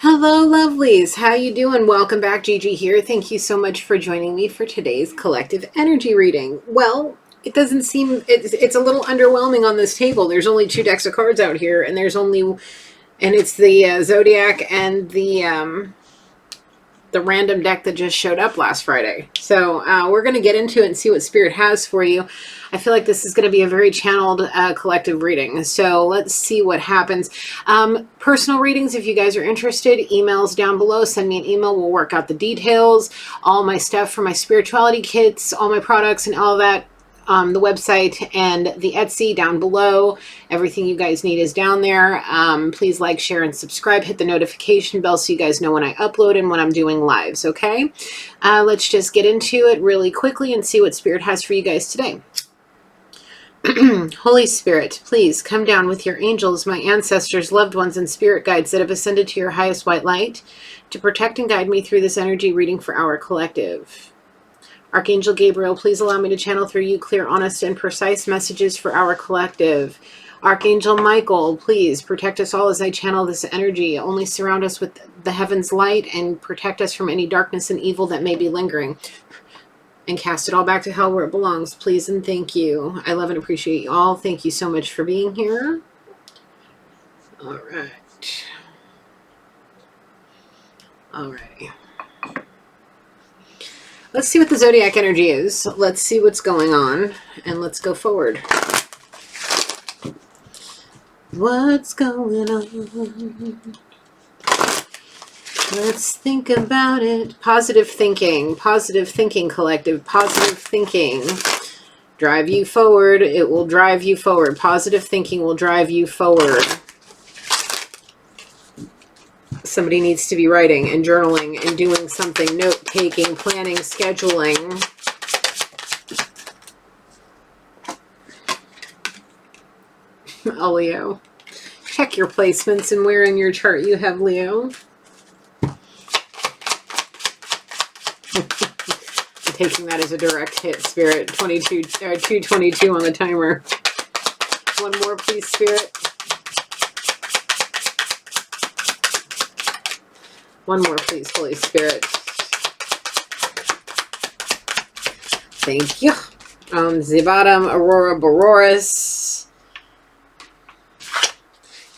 Hello, lovelies. How you doing? Welcome back. Gigi here. Thank you so much for joining me for today's collective energy reading. Well, it doesn't seem it's a little underwhelming on this table. There's only two decks of cards out here, and it's the Zodiac and the random deck that just showed up last Friday. So we're going to get into it and see what Spirit has for you. I feel like this is going to be a very channeled collective reading. So let's see what happens. Personal readings, if you guys are interested, emails down below. Send me an email. We'll work out the details. All my stuff for my spirituality kits, all my products and all that. The website and the Etsy down below. Everything you guys need is down there. Please like, share, and subscribe. Hit the notification bell so you guys know when I upload and when I'm doing lives, okay? Let's just get into it really quickly and see what Spirit has for you guys today. Holy Spirit, please come down with your angels, my ancestors, loved ones, and spirit guides that have ascended to your highest white light to protect and guide me through this energy reading for our collective. Archangel Gabriel, please allow me to channel through you clear, honest, and precise messages for our collective. Archangel Michael, please protect us all as I channel this energy. Only surround us with the heaven's light and protect us from any darkness and evil that may be lingering. And cast it all back to hell where it belongs, please and thank you. I love and appreciate you all. Thank you so much for being here. All right. All right. Let's see what the Zodiac energy is. Let's see what's going on, and let's go forward. What's going on? Let's think about it. Positive thinking, collective, positive thinking. Drive you forward. It will drive you forward. Positive thinking will drive you forward. Somebody needs to be writing and journaling and doing something, note-taking, planning, scheduling. Oh, Leo. Check your placements and where in your chart you have Leo. I'm taking that as a direct hit, Spirit. 222 on the timer. One more, please, Spirit. One more, please, Holy Spirit. Thank you. Zivatam, Aurora Borealis,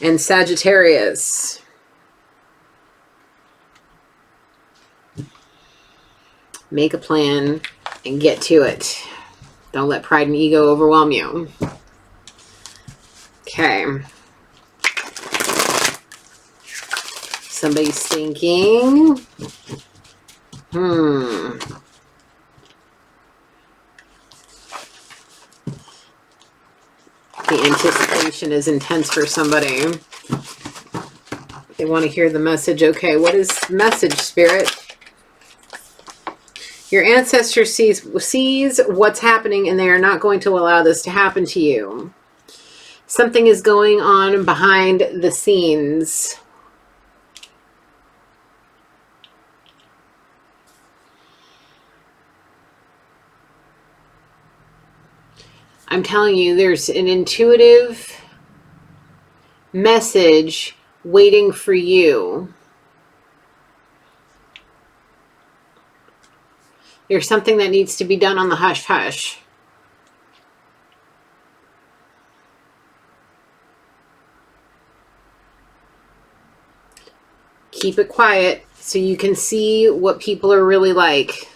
and Sagittarius. Make a plan and get to it. Don't let pride and ego overwhelm you. Okay. Somebody's thinking, The anticipation is intense for somebody. They want to hear the message. Okay, what is the message, Spirit? Your ancestor sees what's happening, and they are not going to allow this to happen to you. Something is going on behind the scenes. I'm telling you, there's an intuitive message waiting for you. There's something that needs to be done on the hush-hush. Keep it quiet so you can see what people are really like.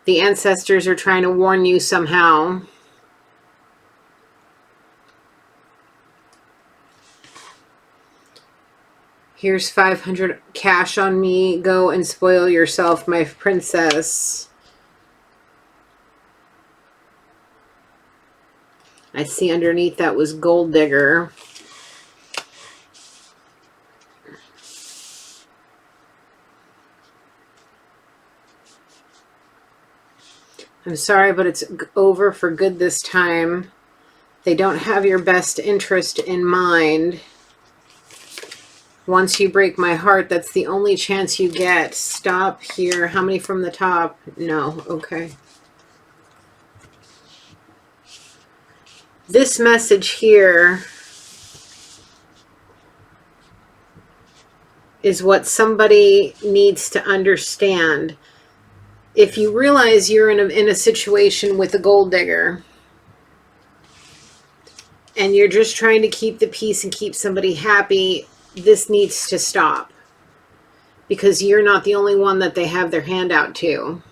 The ancestors are trying to warn you somehow. Here's 500 cash on me. Go and spoil yourself, my princess. I see underneath that was gold digger. I'm sorry, but it's over for good this time. They don't have your best interest in mind. Once you break my heart, that's the only chance you get. Stop here. How many from the top? No. Okay. This message here is what somebody needs to understand. If you realize you're in a situation with a gold digger and you're just trying to keep the peace and keep somebody happy, this needs to stop, because you're not the only one that they have their hand out to.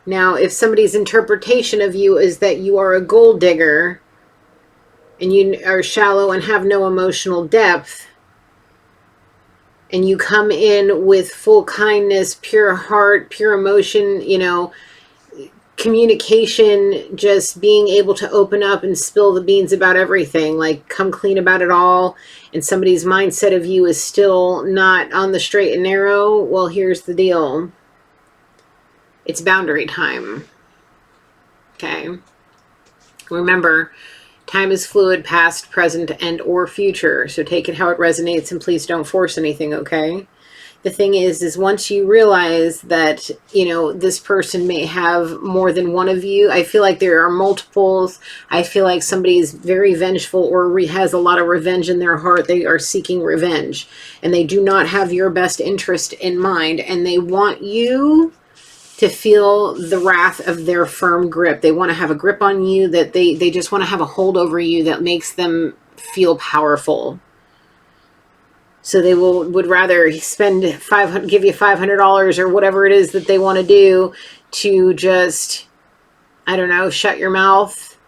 Now, if somebody's interpretation of you is that you are a gold digger and you are shallow and have no emotional depth, and you come in with full kindness, pure heart, pure emotion, you know, communication, just being able to open up and spill the beans about everything, like come clean about it all, and somebody's mindset of you is still not on the straight and narrow, well, here's the deal. It's boundary time. Okay. Remember, time is fluid, past, present, and or future. So take it how it resonates and please don't force anything, okay? The thing is once you realize that, you know, this person may have more than one of you, I feel like there are multiples. I feel like somebody is very vengeful or has a lot of revenge in their heart. They are seeking revenge and they do not have your best interest in mind, and they want you to feel the wrath of their firm grip. They want to have a grip on you, that they just want to have a hold over you that makes them feel powerful. So they would rather spend give you $500 or whatever it is that they want to do to just, I don't know, shut your mouth.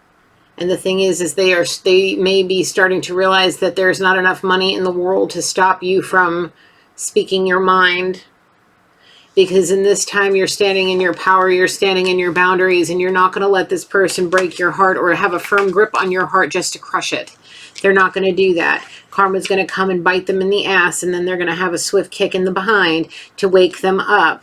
And the thing is they may be starting to realize that there's not enough money in the world to stop you from speaking your mind. Because in this time, you're standing in your power, you're standing in your boundaries, and you're not going to let this person break your heart or have a firm grip on your heart just to crush it. They're not going to do that. Karma's going to come and bite them in the ass, and then they're going to have a swift kick in the behind to wake them up.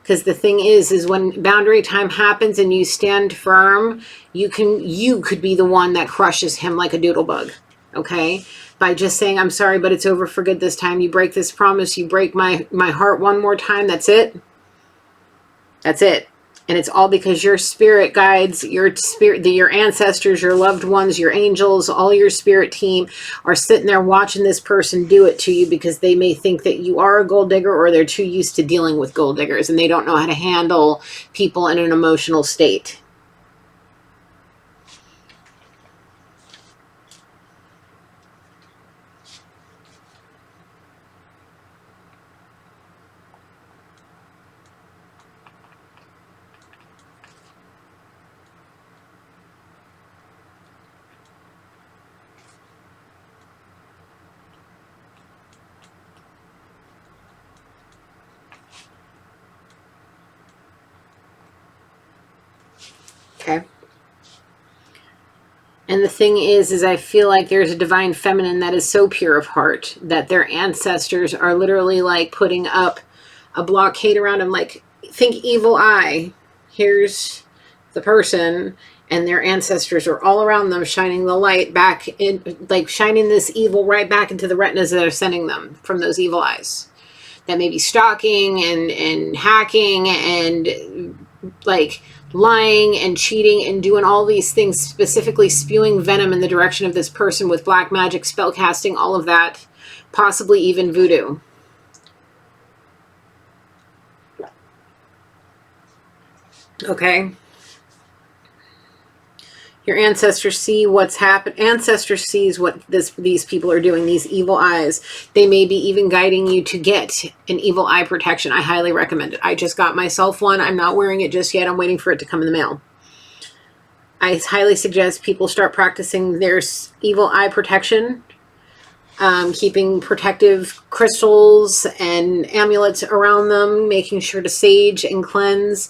Because the thing is when boundary time happens and you stand firm, you could be the one that crushes him like a doodlebug. Okay? By just saying, I'm sorry, but it's over for good this time. You break this promise, you break my heart one more time, that's it. That's it. And it's all because your spirit guides, your ancestors, your loved ones, your angels, all your spirit team are sitting there watching this person do it to you, because they may think that you are a gold digger, or they're too used to dealing with gold diggers and they don't know how to handle people in an emotional state. Okay. And the thing is I feel like there's a divine feminine that is so pure of heart that their ancestors are literally like putting up a blockade around them. Like, think evil eye. Here's the person, and their ancestors are all around them, shining the light back in, like shining this evil right back into the retinas that are sending them from those evil eyes. That may be stalking and hacking and like lying and cheating and doing all these things, specifically spewing venom in the direction of this person with black magic, spell casting, all of that, possibly even voodoo. Okay. Your ancestors see what's happened. Ancestors sees what these people are doing, these evil eyes. They may be even guiding you to get an evil eye protection. I highly recommend it. I just got myself one. I'm not wearing it just yet. I'm waiting for it to come in the mail. I highly suggest people start practicing their evil eye protection. Keeping protective crystals and amulets around them, making sure to sage and cleanse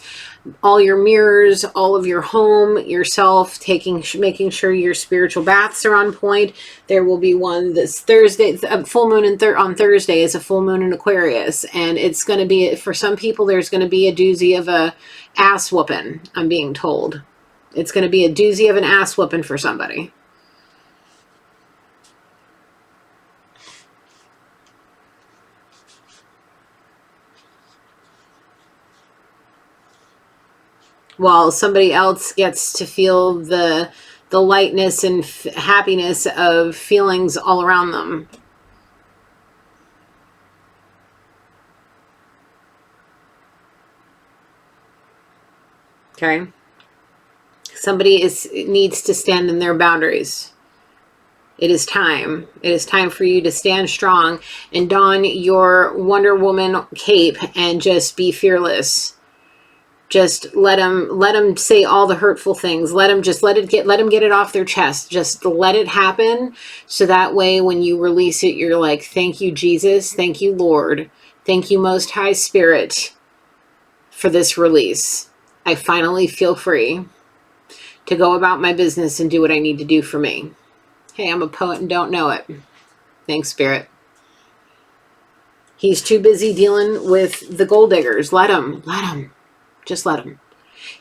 all your mirrors, all of your home, yourself, making sure your spiritual baths are on point. There will be one this Thursday, a full moon on Thursday is a full moon in Aquarius, and it's going to be, for some people, there's going to be a doozy of a ass whooping, I'm being told. It's going to be a doozy of an ass whooping for somebody. while somebody else gets to feel the lightness and happiness of feelings all around them. Okay. Somebody needs to stand in their boundaries. It is time. It is time for you to stand strong and don your Wonder Woman cape and just be fearless. Just let them say all the hurtful things. Let them get it off their chest. Just let it happen. So that way, when you release it, you're like, thank you, Jesus. Thank you, Lord. Thank you, Most High Spirit, for this release. I finally feel free to go about my business and do what I need to do for me. Hey, I'm a poet and don't know it. Thanks, Spirit. He's too busy dealing with the gold diggers. Let him. Just let him.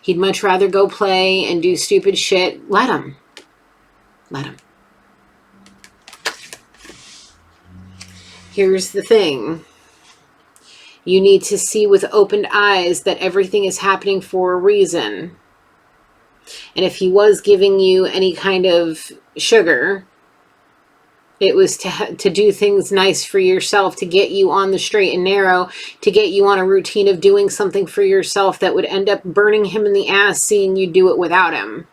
He'd much rather go play and do stupid shit. Let him. Here's the thing. You need to see with opened eyes that everything is happening for a reason. And if he was giving you any kind of sugar, it was to do things nice for yourself, to get you on the straight and narrow, to get you on a routine of doing something for yourself that would end up burning him in the ass seeing you do it without him.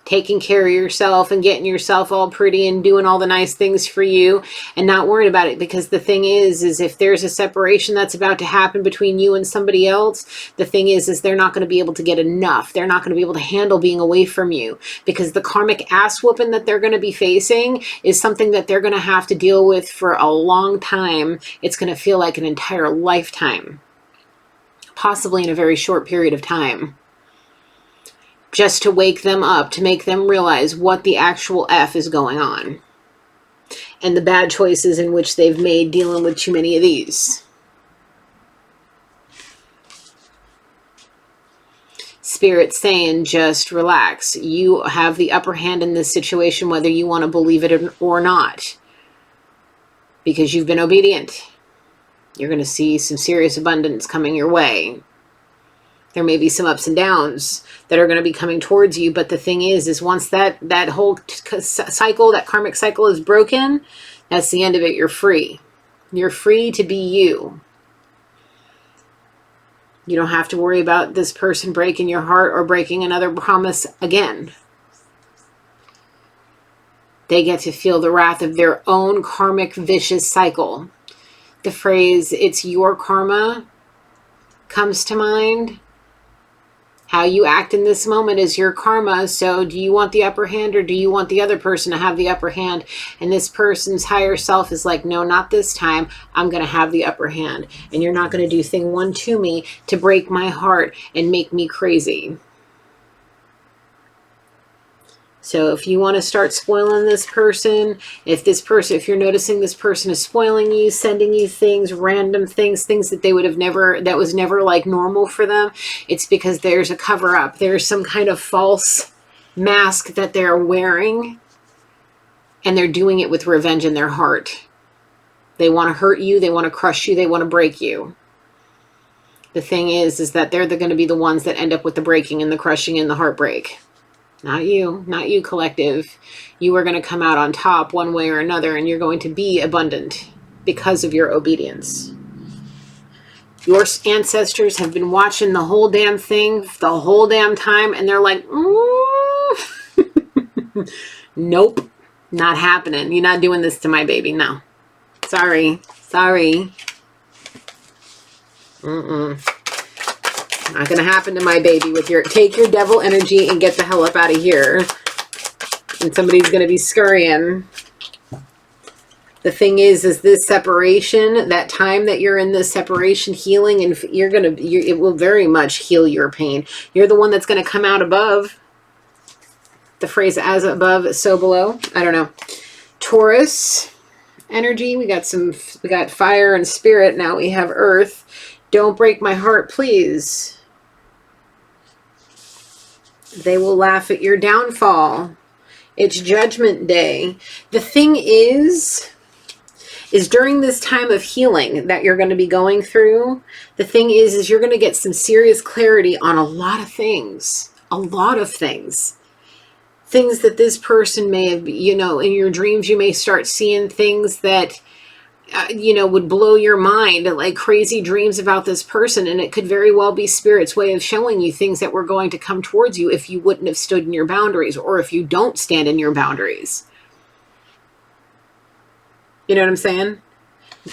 Taking care of yourself and getting yourself all pretty and doing all the nice things for you and not worrying about it. Because the thing is if there's a separation that's about to happen between you and somebody else, the thing is they're not going to be able to get enough. They're not going to be able to handle being away from you, because the karmic ass whooping that they're going to be facing is something that they're going to have to deal with for a long time. It's going to feel like an entire lifetime, possibly in a very short period of time. Just to wake them up, to make them realize what the actual F is going on. And the bad choices in which they've made dealing with too many of these. Spirit saying, just relax. You have the upper hand in this situation, whether you want to believe it or not. Because you've been obedient. You're going to see some serious abundance coming your way. There may be some ups and downs that are going to be coming towards you. But the thing is once that whole cycle, that karmic cycle is broken, that's the end of it. You're free. You're free to be you. You don't have to worry about this person breaking your heart or breaking another promise again. They get to feel the wrath of their own karmic vicious cycle. The phrase, it's your karma, comes to mind. How you act in this moment is your karma. So do you want the upper hand, or do you want the other person to have the upper hand? And this person's higher self is like, no, not this time. I'm going to have the upper hand. And you're not going to do thing one to me to break my heart and make me crazy. So if you want to start spoiling this person, if you're noticing this person is spoiling you, sending you things, random things that they would have never, that was never like normal for them, it's because there's a cover up. There's some kind of false mask that they're wearing, and they're doing it with revenge in their heart. They want to hurt you. They want to crush you. They want to break you. The thing is that they're going to be the ones that end up with the breaking and the crushing and the heartbreak. Not you, collective. You are going to come out on top one way or another, and you're going to be abundant because of your obedience. Your ancestors have been watching the whole damn thing the whole damn time, and they're like, nope, not happening. You're not doing this to my baby. No. Sorry. Not going to happen to my baby with your, take your devil energy and get the hell up out of here. And somebody's going to be scurrying. The thing is this separation, that time that you're in this separation healing, and it will very much heal your pain. You're the one that's going to come out above. The phrase, as above, so below. I don't know. Taurus energy. We got fire and spirit. Now we have earth. Don't break my heart, please. They will laugh at your downfall. It's Judgment Day. The thing is is during this time of healing that you're going to be going through, the thing is you're going to get some serious clarity on a lot of things. A lot of things. Things that this person may have, you know, in your dreams, you may start seeing things that, you know, would blow your mind, like crazy dreams about this person. And it could very well be Spirit's way of showing you things that were going to come towards you if you wouldn't have stood in your boundaries, or if you don't stand in your boundaries. You know what I'm saying?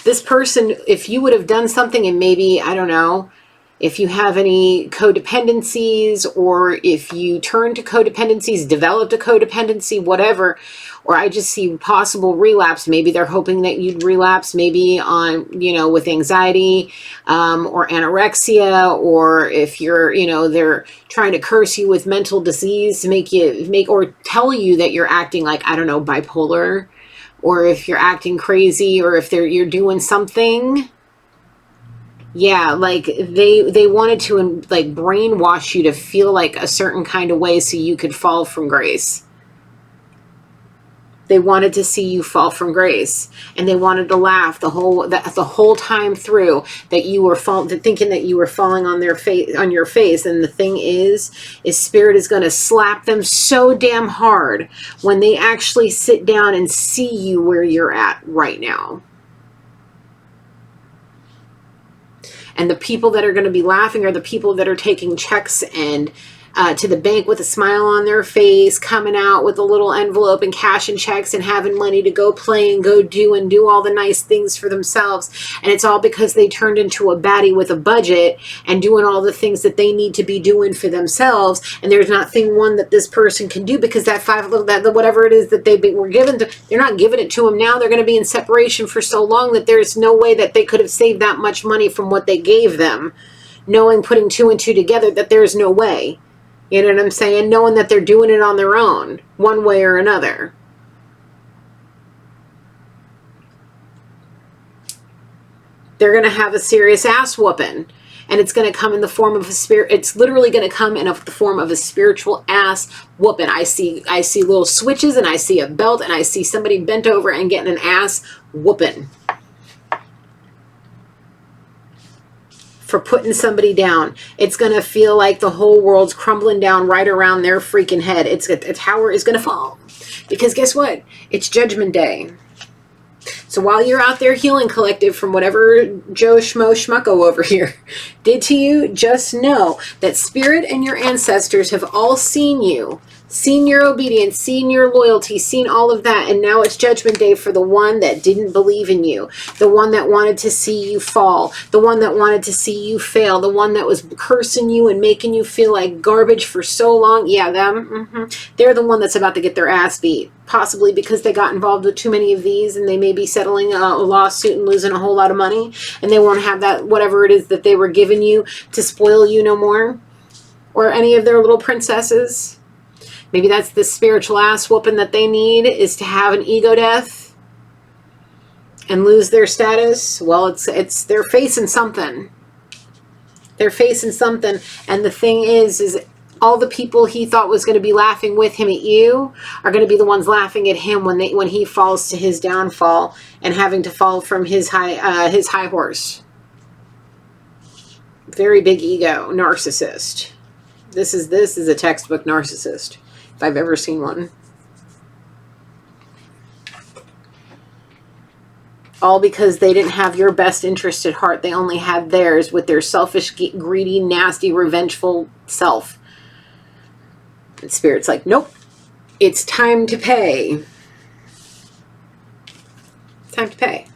This person, if you would have done something, and maybe, I don't know, if you have any codependencies, or if you turn to codependencies, developed a codependency, whatever, or I just see possible relapse. Maybe they're hoping that you'd relapse, maybe on, you know, with anxiety, or anorexia, or if you're, you know, they're trying to curse you with mental disease to or tell you that you're acting like, I don't know, bipolar, or if you're acting crazy, or if you're doing something. Yeah, like they wanted to, like, brainwash you to feel like a certain kind of way so you could fall from grace. They wanted to see you fall from grace, and they wanted to laugh the whole time through that you were thinking that you were falling on your face. And the thing is Spirit is going to slap them so damn hard when they actually sit down and see you where you're at right now. And the people that are going to be laughing are the people that are taking checks and to the bank with a smile on their face, coming out with a little envelope and cash and checks and having money to go play and go do all the nice things for themselves. And it's all because they turned into a baddie with a budget and doing all the things that they need to be doing for themselves. And there's not thing one that this person can do, because that whatever it is that they were given to, they're not giving it to them now. They're going to be in separation for so long that there's no way that they could have saved that much money from what they gave them, knowing, putting two and two together, that there's no way. You know what I'm saying? Knowing that they're doing it on their own, one way or another. They're going to have a serious ass whooping. And it's going to come in the form of a spirit. It's literally going to come in the form of a spiritual ass whooping. I see little switches, and I see a belt, and I see somebody bent over and getting an ass whooping. For putting somebody down. It's going to feel like the whole world's crumbling down right around their freaking head. Its tower is going to fall. Because guess what? It's Judgment Day. So while you're out there healing, collective, from whatever Joe Schmo Schmucko over here did to you, just know that Spirit and your ancestors have all seen you, seen your obedience, seen your loyalty, seen all of that. And now it's Judgment Day for the one that didn't believe in you, the one that wanted to see you fall, the one that wanted to see you fail, the one that was cursing you and making you feel like garbage for so long. Yeah, them. They're the one that's about to get their ass beat. Possibly because they got involved with too many of these, and they may be settling a lawsuit and losing a whole lot of money, and they won't have that, whatever it is that they were giving you to spoil you no more, or any of their little princesses. Maybe that's the spiritual ass whooping that they need, is to have an ego death and lose their status. Well, it's they're facing something. They're facing something, and the thing is all the people he thought was going to be laughing with him at you are going to be the ones laughing at him when he falls to his downfall and having to fall from his high horse. Very big ego narcissist. This is a textbook narcissist, if I've ever seen one. All because they didn't have your best interest at heart. They only had theirs, with their selfish, greedy, nasty, revengeful self. And Spirit's like, nope, it's time to pay. It's time to pay.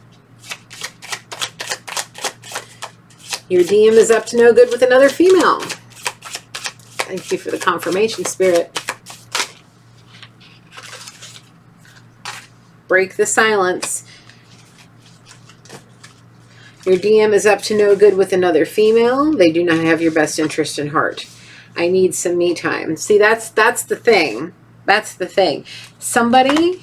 Your DM is up to no good with another female. Thank you for the confirmation, Spirit. Break the silence. Your DM is up to no good with another female. They do not have your best interest in heart. I need some me time. See, that's the thing. That's the thing. Somebody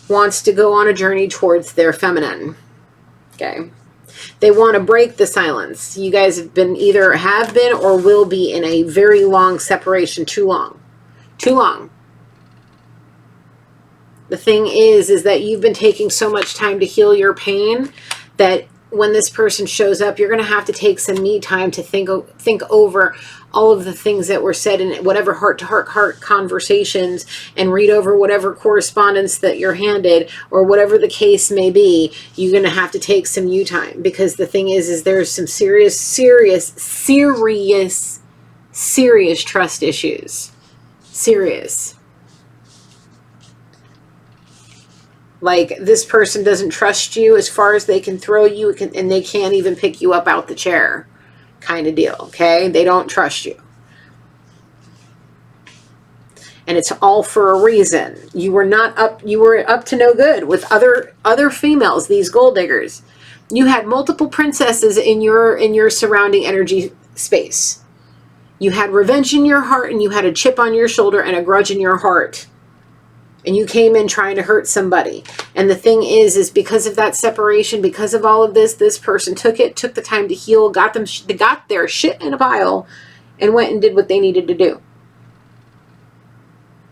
wants to go on a journey towards their feminine. Okay. They want to break the silence. You guys have been or will be in a very long separation. Too long. Too long. The thing is that you've been taking so much time to heal your pain that when this person shows up, you're going to have to take some me time to think over all of the things that were said in whatever heart-to-heart conversations, and read over whatever correspondence that you're handed, or whatever the case may be. You're going to have to take some you time, because the thing is there's some serious trust issues. Serious. Like, this person doesn't trust you as far as they can throw you, and they can't even pick you up out the chair, kind of deal, okay? They don't trust you. And it's all for a reason. You were up to no good with other females, these gold diggers. You had multiple princesses in your surrounding energy space. You had revenge in your heart, and you had a chip on your shoulder and a grudge in your heart. And you came in trying to hurt somebody. And the thing is because of that separation, because of all of this person took the time to heal, got their shit in a pile, and went and did what they needed to do.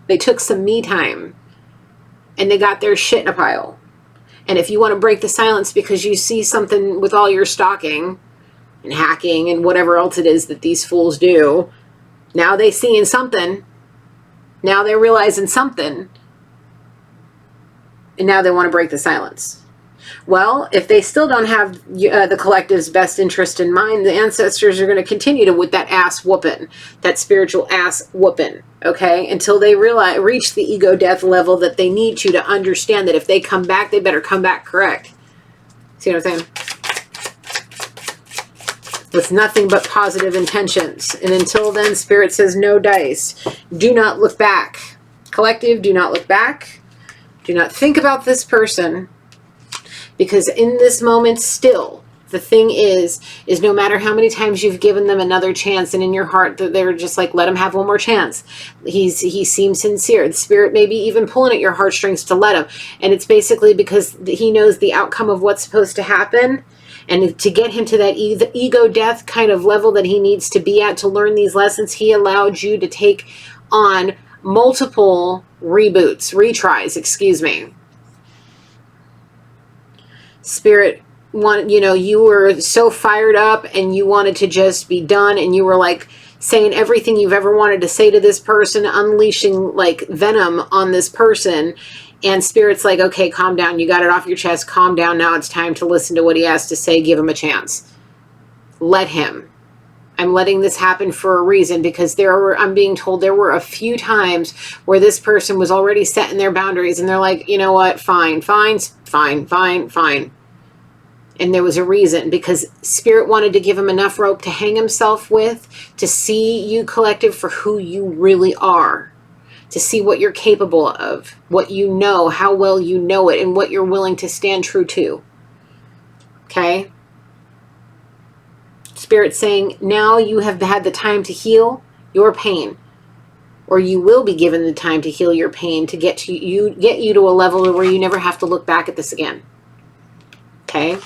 They took some me time, and they got their shit in a pile. And if you want to break the silence because you see something with all your stalking and hacking and whatever else it is that these fools do, now they seeing something. Now they're realizing something. And now they want to break the silence. Well, if they still don't have the collective's best interest in mind, the ancestors are going to continue to with that ass whooping, that spiritual ass whooping, okay? Until they reach the ego death level that they need to understand that if they come back, they better come back correct. See what I'm saying? With nothing but positive intentions. And until then, Spirit says no dice. Do not look back. Collective, do not look back. Do not think about this person, because in this moment still, the thing is no matter how many times you've given them another chance, and in your heart they're just like, let him have one more chance. He seems sincere. The Spirit may be even pulling at your heartstrings to let him. And it's basically because he knows the outcome of what's supposed to happen. And to get him to that ego death kind of level that he needs to be at to learn these lessons, he allowed you to take on multiple retries, excuse me. Spirit, you were so fired up and you wanted to just be done, and you were like saying everything you've ever wanted to say to this person, unleashing like venom on this person. And Spirit's like, okay, calm down. You got it off your chest. Calm down. Now it's time to listen to what he has to say. Give him a chance. Let him. I'm letting this happen for a reason, because I'm being told there were a few times where this person was already setting their boundaries, and they're like, you know what? Fine. And there was a reason, because Spirit wanted to give him enough rope to hang himself with, to see you, collective, for who you really are, to see what you're capable of, what you know, how well you know it, and what you're willing to stand true to. Okay? Spirit saying, now you have had the time to heal your pain, or you will be given the time to heal your pain, to get you to a level where you never have to look back at this again. Okay?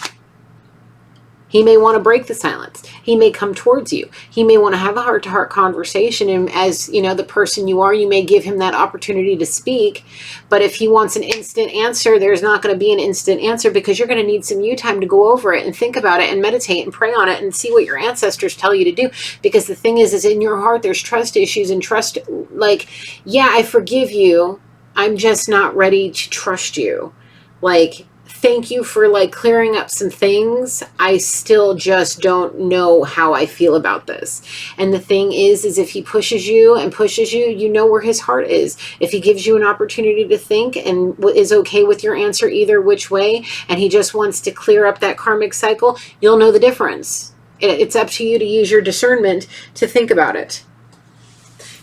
He may want to break the silence. He may come towards you. He may want to have a heart-to-heart conversation. And as the person you are, you may give him that opportunity to speak. But if he wants an instant answer, there's not going to be an instant answer, because you're going to need some you time to go over it and think about it and meditate and pray on it and see what your ancestors tell you to do. Because the thing is in your heart, there's trust issues, and trust, like, yeah, I forgive you. I'm just not ready to trust you. Like, thank you for like clearing up some things. I still just don't know how I feel about this. And the thing is if he pushes you, you know where his heart is. If he gives you an opportunity to think and is okay with your answer either which way, and he just wants to clear up that karmic cycle, you'll know the difference. It's up to you to use your discernment to think about it.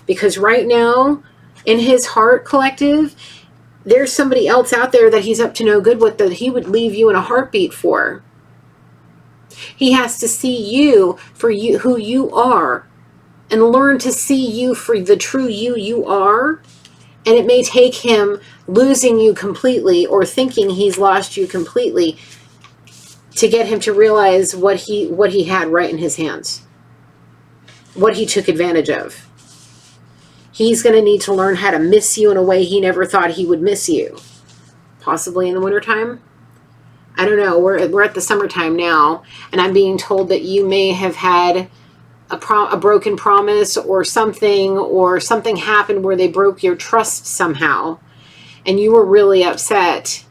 Because right now, in his heart, collective, there's somebody else out there that he's up to no good with, that he would leave you in a heartbeat for. He has to see you for who you are, and learn to see you for the true you are. And it may take him losing you completely, or thinking he's lost you completely, to get him to realize what he had right in his hands, what he took advantage of. He's going to need to learn how to miss you in a way he never thought he would miss you. possibly in the wintertime. I don't know. We're at the summertime now, and I'm being told that you may have had a broken promise or something happened where they broke your trust somehow, and you were really upset.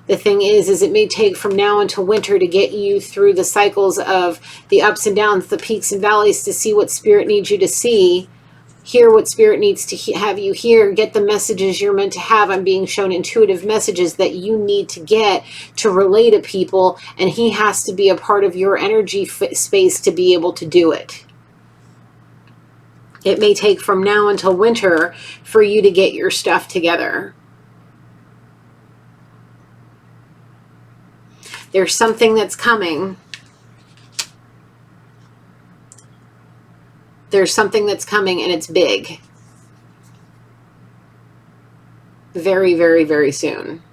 The thing is it may take from now until winter to get you through the cycles of the ups and downs, the peaks and valleys, to see what Spirit needs you to see, hear what Spirit needs to have you hear, get the messages you're meant to have. I'm being shown intuitive messages that you need to get to relay to people, and He has to be a part of your energy space to be able to do it. It may take from now until winter for you to get your stuff together. There's something that's coming. There's something that's coming, and it's big. Very, very, very soon.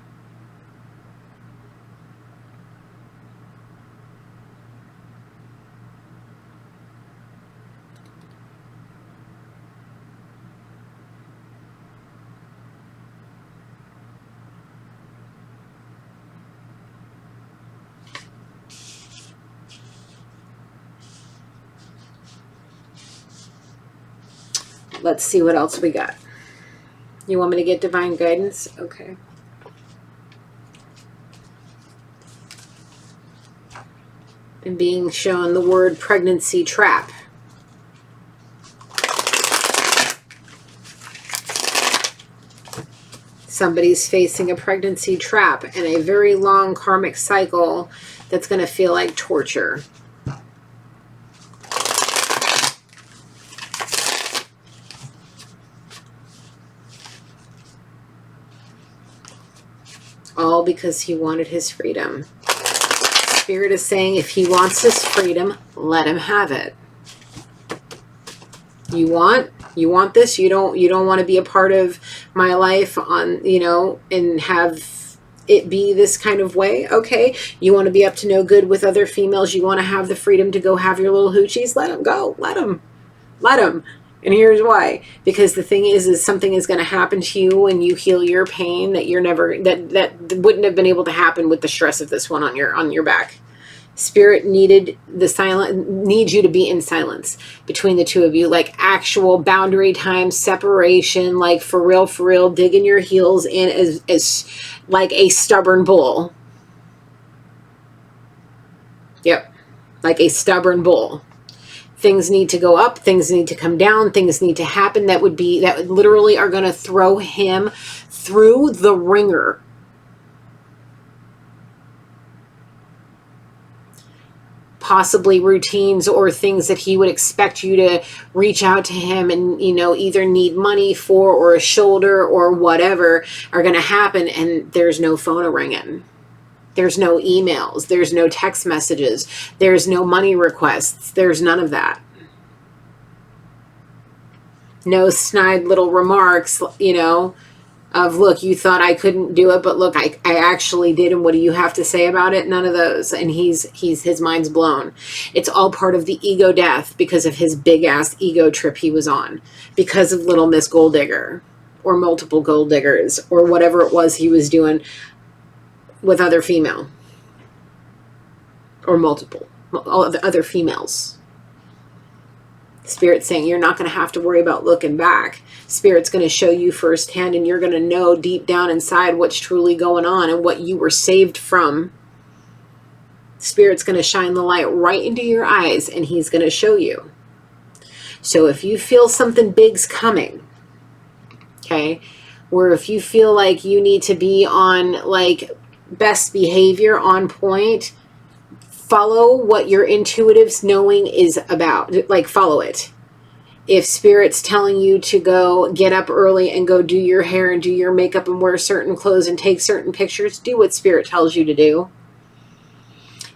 Let's see what else we got. You want me to get divine guidance? Okay. I'm being shown the word pregnancy trap. Somebody's facing a pregnancy trap and a very long karmic cycle that's going to feel like torture. All because he wanted his freedom. Spirit is saying if he wants his freedom, let him have it. You want this? You don't want to be a part of my life on, and have it be this kind of way? Okay. You want to be up to no good with other females? You want to have the freedom to go have your little hoochies? Let them go. Let them. And here's why. Because the thing is something is going to happen to you when you heal your pain that that wouldn't have been able to happen with the stress of this one on your back. Spirit needs you to be in silence between the two of you, like actual boundary time separation, like for real, digging your heels in as like a stubborn bull. Yep. Like a stubborn bull. Things need to go up, things need to come down, things need to happen that literally are going to throw him through the ringer. Possibly routines or things that he would expect you to reach out to him and, either need money for or a shoulder or whatever are going to happen, and there's no phone ringing. There's no emails. There's no text messages. There's no money requests. There's none of that. No snide little remarks, of, look, you thought I couldn't do it, but look, I actually did, and what do you have to say about it? None of those. And his mind's blown. It's all part of the ego death because of his big-ass ego trip he was on. Because of Little Miss Gold Digger or multiple gold diggers or whatever it was he was doing with other female or multiple other females. Spirit's saying you're not going to have to worry about looking back. Spirit's going to show you firsthand, and you're going to know deep down inside what's truly going on and what you were saved from. Spirit's going to shine the light right into your eyes, and he's going to show you. So if you feel something big's coming, okay, or if you feel like you need to be on like best behavior, on point, follow what your intuitive's knowing is about. Like, follow it. If Spirit's telling you to go get up early and go do your hair and do your makeup and wear certain clothes and take certain pictures, do what Spirit tells you to do.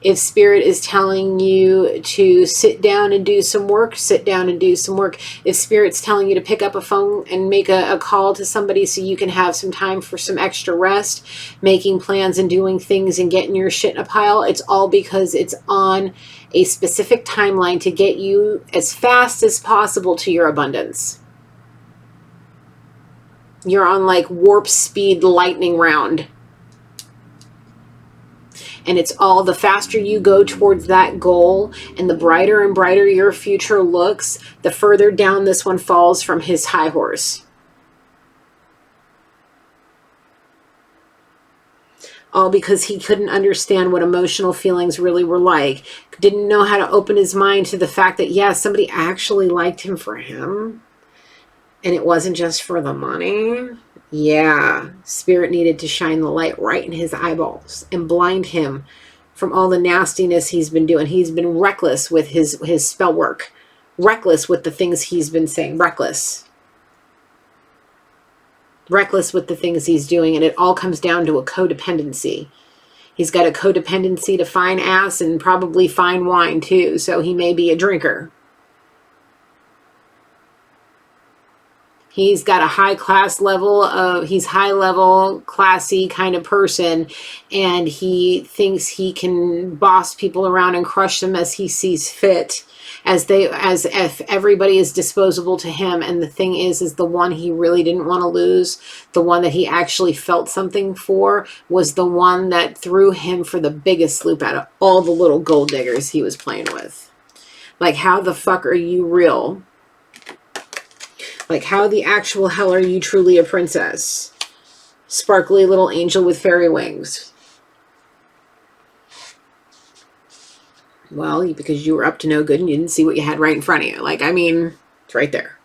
If Spirit is telling you to sit down and do some work, sit down and do some work. If Spirit's telling you to pick up a phone and make a call to somebody so you can have some time for some extra rest, making plans and doing things and getting your shit in a pile, it's all because it's on a specific timeline to get you as fast as possible to your abundance. You're on like warp speed lightning round. And it's all, the faster you go towards that goal and the brighter and brighter your future looks, the further down this one falls from his high horse. All because he couldn't understand what emotional feelings really were like. Didn't know how to open his mind to the fact that, yeah, somebody actually liked him for him. And it wasn't just for the money. Yeah, Spirit needed to shine the light right in his eyeballs and blind him from all the nastiness he's been doing. He's been reckless with his spell work. Reckless with the things he's been saying. Reckless. Reckless with the things he's doing, and it all comes down to a codependency. He's got a codependency to fine ass and probably fine wine too, so he may be a drinker. He's got a high class level of, he's high level, classy kind of person, and he thinks he can boss people around and crush them as he sees fit, as if everybody is disposable to him. And the thing is the one he really didn't want to lose, the one that he actually felt something for, was the one that threw him for the biggest loop out of all the little gold diggers he was playing with. Like, how the fuck are you real? Like, how the actual hell are you truly a princess? Sparkly little angel with fairy wings. Well, because you were up to no good and you didn't see what you had right in front of you. Like, I mean, it's right there.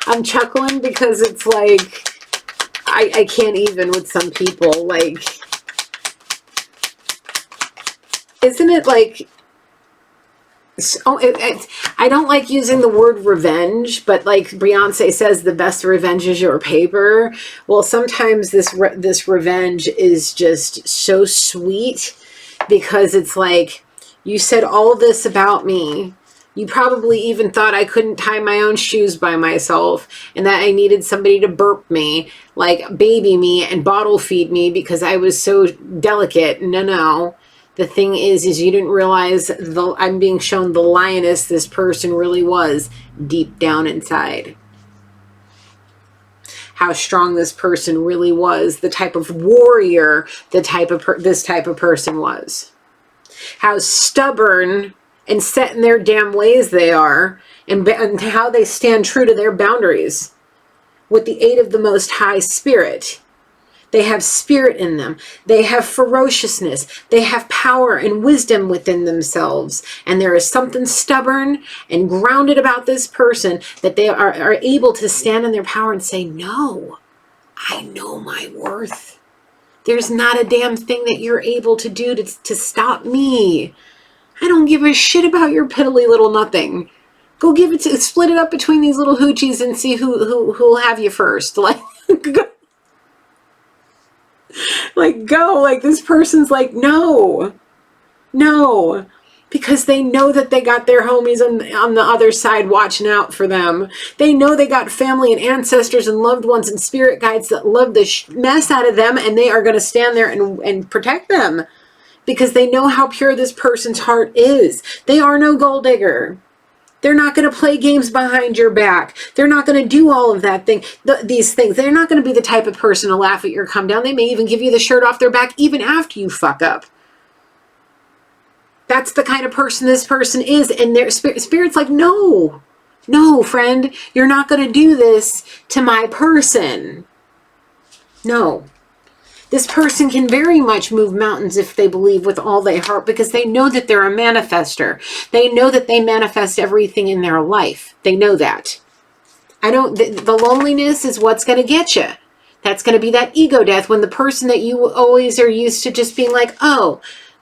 I'm chuckling because it's like, I can't even with some people. Like, isn't it like, I don't like using the word revenge, but like Beyonce says, the best revenge is your paper. Well, sometimes this revenge is just so sweet because it's like, you said all this about me. You probably even thought I couldn't tie my own shoes by myself and that I needed somebody to burp me, like baby me and bottle feed me because I was so delicate. No. The thing is you didn't realize I'm being shown the lioness this person really was deep down inside. How strong this person really was, the type of warrior this type of person was. How stubborn and set in their damn ways they are, and how they stand true to their boundaries with the aid of the Most High Spirit. They have spirit in them. They have ferociousness. They have power and wisdom within themselves. And there is something stubborn and grounded about this person that they are able to stand in their power and say, no, I know my worth. There's not a damn thing that you're able to do to stop me. I don't give a shit about your piddly little nothing. Go split it up between these little hoochies and see who'll have you first. Like, go. Like, this person's like, no, because they know that they got their homies on the other side watching out for them. They know they got family and ancestors and loved ones and spirit guides that love the mess out of them, and they are going to stand there and protect them. Because they know how pure this person's heart is. They are no gold digger. They're not going to play games behind your back. They're not going to do all of these things. They're not going to be the type of person to laugh at your come down. They may even give you the shirt off their back even after you fuck up. That's the kind of person this person is. And their spirit's like, no, friend, you're not going to do this to my person. No. This person can very much move mountains if they believe with all their heart, because they know that they're a manifester. They know that they manifest everything in their life. They know that. The loneliness is what's going to get you. That's going to be that ego death when the person that you always are used to just being like, oh,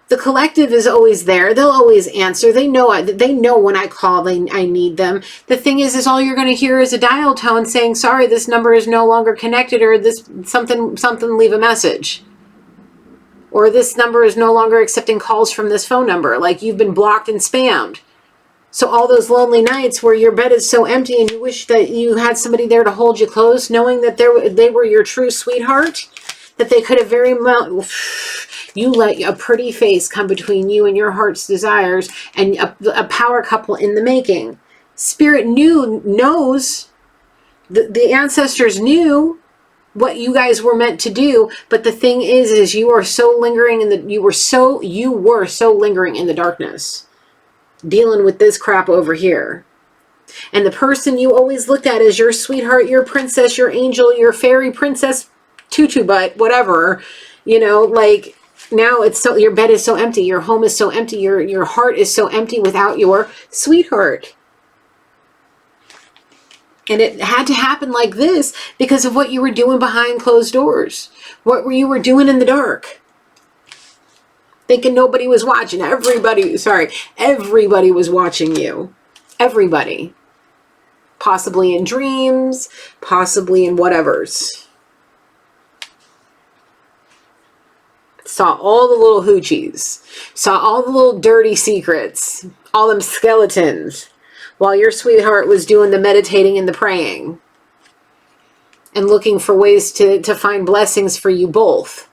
the collective is always there. They'll always answer. They know when I call, I need them. The thing is all you're going to hear is a dial tone saying, sorry, this number is no longer connected, or this something, leave a message. Or this number is no longer accepting calls from this phone number. Like, you've been blocked and spammed. So all those lonely nights where your bed is so empty and you wish that you had somebody there to hold you close, knowing that they were your true sweetheart, that they could have very well, you let a pretty face come between you and your heart's desires, and a power couple in the making. Spirit knows, the ancestors knew what you guys were meant to do, but the thing is you are so lingering you were so lingering in the darkness, dealing with this crap over here. And the person you always looked at as your sweetheart, your princess, your angel, your fairy princess, tutu butt, whatever, you know, like, now it's so, your bed is so empty, your home is so empty, your heart is so empty without your sweetheart. And it had to happen like this because of what you were doing behind closed doors, what you were doing in the dark, thinking nobody was watching. Everybody was watching you. Everybody. Possibly in dreams, possibly in whatevers. Saw all the little hoochies, saw all the little dirty secrets, all them skeletons, while your sweetheart was doing the meditating and the praying and looking for ways to find blessings for you both,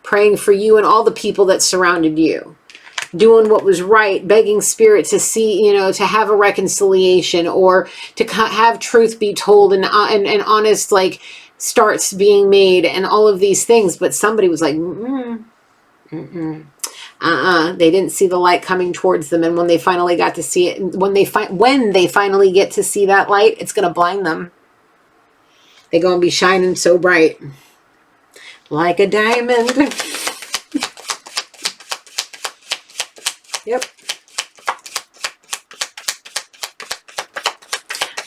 praying for you and all the people that surrounded you, doing what was right, begging spirit to see, you know, to have a reconciliation, or to have truth be told, and honest, like, starts being made, and all of these things. But somebody was like, they didn't see the light coming towards them. And when they finally got to see it, when they finally get to see that light, it's going to blind them. They're going to be shining so bright like a diamond. Yep.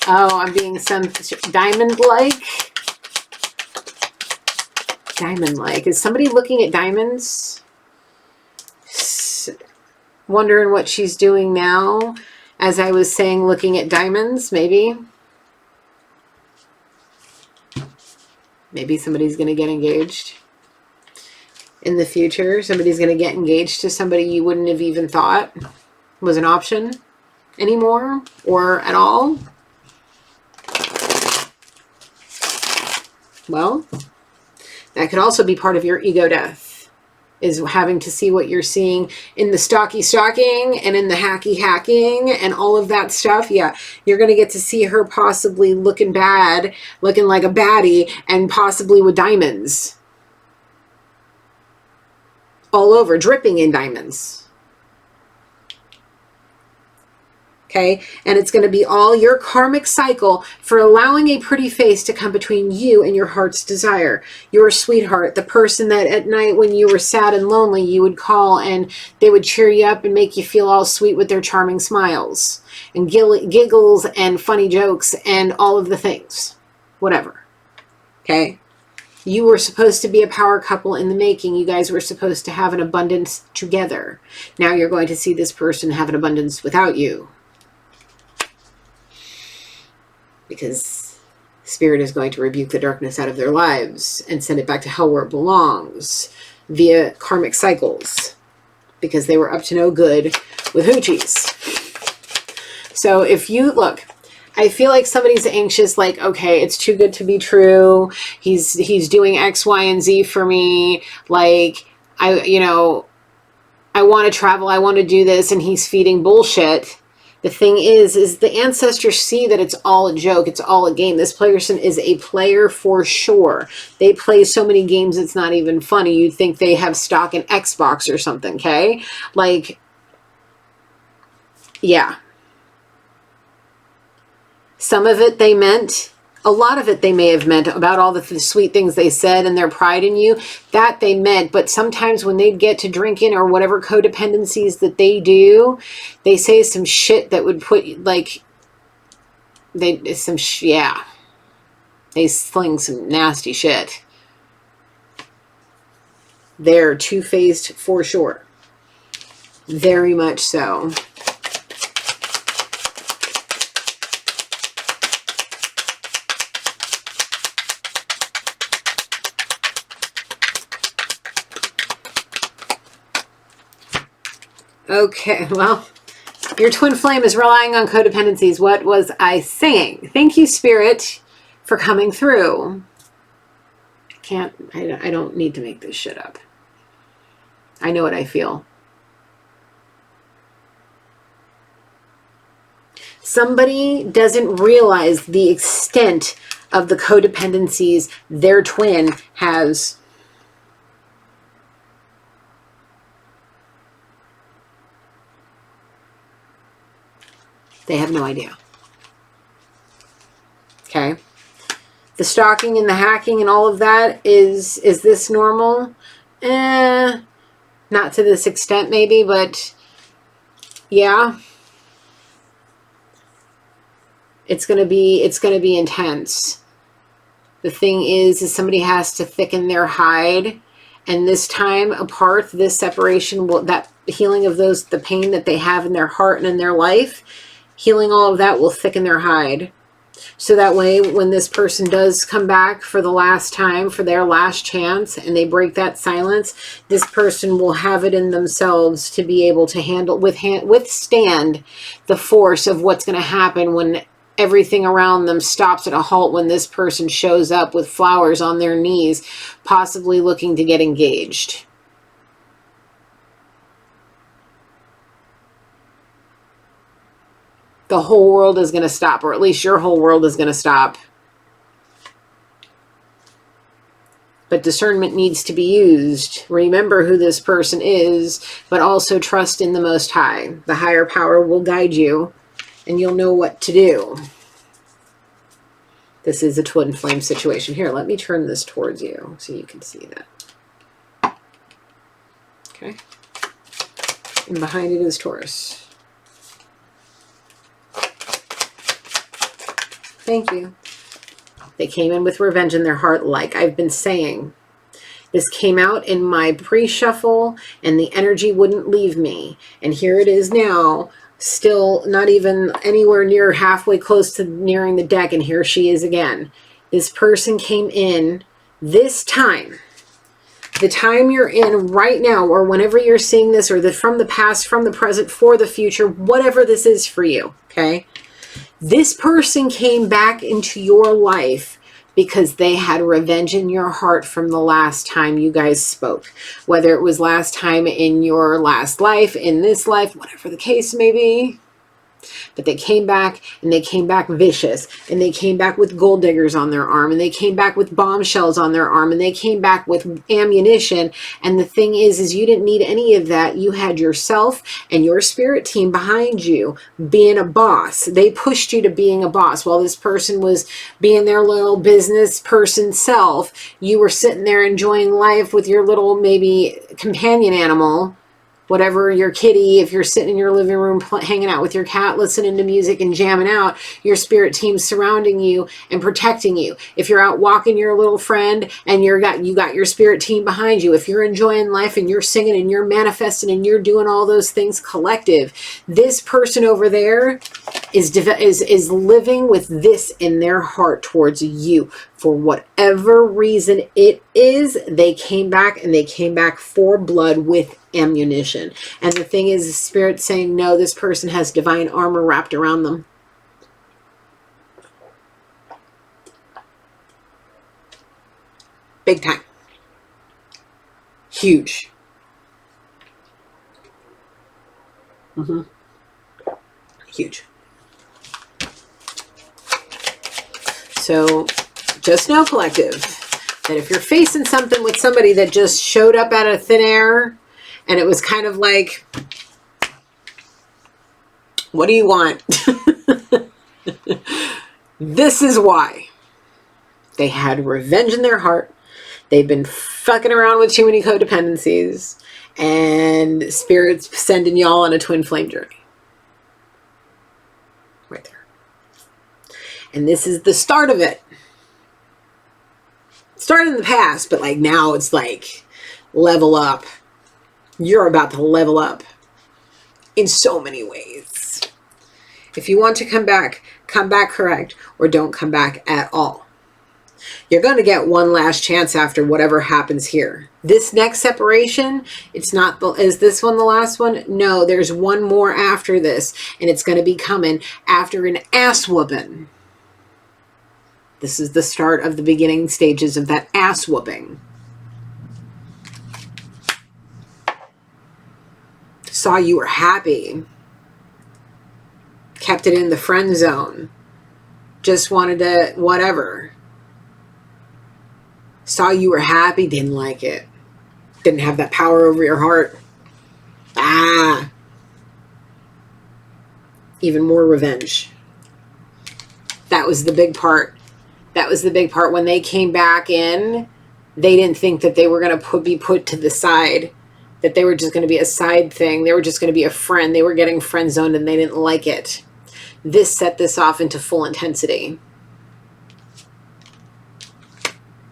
Oh, I'm being some diamond-like. Diamond-like. Is somebody looking at diamonds? Wondering what she's doing now. As I was saying, looking at diamonds, maybe. Maybe somebody's going to get engaged in the future. Somebody's going to get engaged to somebody you wouldn't have even thought was an option anymore or at all. Well, that could also be part of your ego death, is having to see what you're seeing in the stalking and in the hacking and all of that stuff. Yeah, you're going to get to see her possibly looking bad, looking like a baddie, and possibly with diamonds all over, dripping in diamonds. Okay, and it's going to be all your karmic cycle for allowing a pretty face to come between you and your heart's desire. Your sweetheart, the person that at night when you were sad and lonely, you would call and they would cheer you up and make you feel all sweet with their charming smiles and giggles and funny jokes and all of the things, whatever. Okay, you were supposed to be a power couple in the making. You guys were supposed to have an abundance together. Now you're going to see this person have an abundance without you, because spirit is going to rebuke the darkness out of their lives and send it back to hell where it belongs via karmic cycles, because they were up to no good with hoochies. So if you look, I feel like somebody's anxious, like, okay, it's too good to be true. He's doing X, Y, and Z for me. Like, I want to travel. I want to do this. And he's feeding bullshit. The thing is the ancestors see that it's all a joke. It's all a game. This person is a player for sure. They play so many games, it's not even funny. You'd think they have stock in Xbox or something, okay? Like, yeah. Some of it they meant, a lot of it they may have meant about all the sweet things they said and their pride in you. That they meant, but sometimes when they get to drinking or whatever codependencies that they do, they say some shit that would put, like, they sling some nasty shit. They're two-faced for sure. Very much so. Okay, well, your twin flame is relying on codependencies. What was I saying? Thank you, Spirit, for coming through. I don't need to make this shit up. I know what I feel. Somebody doesn't realize the extent of the codependencies their twin has. They have no idea. Okay. The stalking and the hacking and all of that, is this normal? Not to this extent maybe, but yeah. It's going to be intense. The thing is somebody has to thicken their hide, and this time apart, this separation will, that healing of the pain that they have in their heart and in their life, healing all of that will thicken their hide. So that way, when this person does come back for the last time, for their last chance, and they break that silence, this person will have it in themselves to be able to handle, withstand the force of what's going to happen when everything around them stops at a halt, when this person shows up with flowers on their knees, possibly looking to get engaged. The whole world is going to stop, or at least your whole world is going to stop. But discernment needs to be used. Remember who this person is, but also trust in the Most High. The higher power will guide you, and you'll know what to do. This is a twin flame situation. Here, let me turn this towards you so you can see that. Okay. And behind it is Taurus. Thank you. They came in with revenge in their heart, like I've been saying. This came out in my pre-shuffle, and the energy wouldn't leave me. And here it is now, still not even anywhere near halfway close to nearing the deck, and here she is again. This person came in this time. The time you're in right now, or whenever you're seeing this, or from the past, from the present, for the future, whatever this is for you, okay? This person came back into your life because they had revenge in your heart from the last time you guys spoke. Whether it was last time in your last life, in this life, whatever the case may be. But they came back, and they came back vicious, and they came back with gold diggers on their arm, and they came back with bombshells on their arm, and they came back with ammunition. And the thing is you didn't need any of that. You had yourself and your spirit team behind you being a boss. They pushed you to being a boss. While this person was being their little business person self, you were sitting there enjoying life with your little maybe companion animal, whatever, your kitty. If you're sitting in your living room hanging out with your cat, listening to music and jamming out, your spirit team's surrounding you and protecting you. If you're out walking your little friend and you got your spirit team behind you. If you're enjoying life and you're singing and you're manifesting and you're doing all those things collective, this person over there is living with this in their heart towards you. For whatever reason it is, they came back, and they came back for blood with ammunition. And the thing is, the spirit's saying, no, this person has divine armor wrapped around them. Big time. Huge. Huge. So just know, collective, that if you're facing something with somebody that just showed up out of thin air, and it was kind of like, what do you want? This is why. They had revenge in their heart. They've been fucking around with too many codependencies, and Spirit's sending y'all on a twin flame journey. Right there. And this is the start of it. It started in the past, but like now it's like level up. You're about to level up in so many ways. If you want to come back correct, or don't come back at all. You're going to get one last chance after whatever happens here. This next separation, it's not is this one the last one? No, there's one more after this, and it's going to be coming after an ass whooping. This is the start of the beginning stages of that ass whooping. Saw you were happy. Kept it in the friend zone. Just wanted to whatever. Saw you were happy, didn't like it. Didn't have that power over your heart. Even more revenge. That was the big part. That was the big part. When they came back in, they didn't think that they were going to be put to the side, that they were just going to be a side thing. They were just going to be a friend. They were getting friend zoned and they didn't like it. This set this off into full intensity.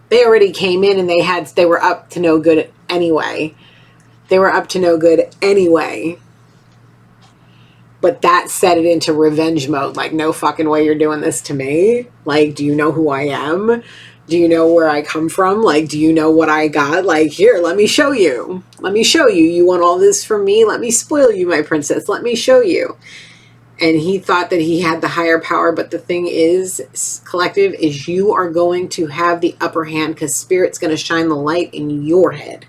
They already came in and they were up to no good anyway. They were up to no good anyway. But that set it into revenge mode. Like, no fucking way you're doing this to me. Like, do you know who I am? Do you know where I come from? Like, do you know what I got? Like, here, let me show you. Let me show you. You want all this from me? Let me spoil you, my princess. Let me show you. And he thought that he had the higher power. But the thing is, collective, is you are going to have the upper hand because Spirit's going to shine the light in your head.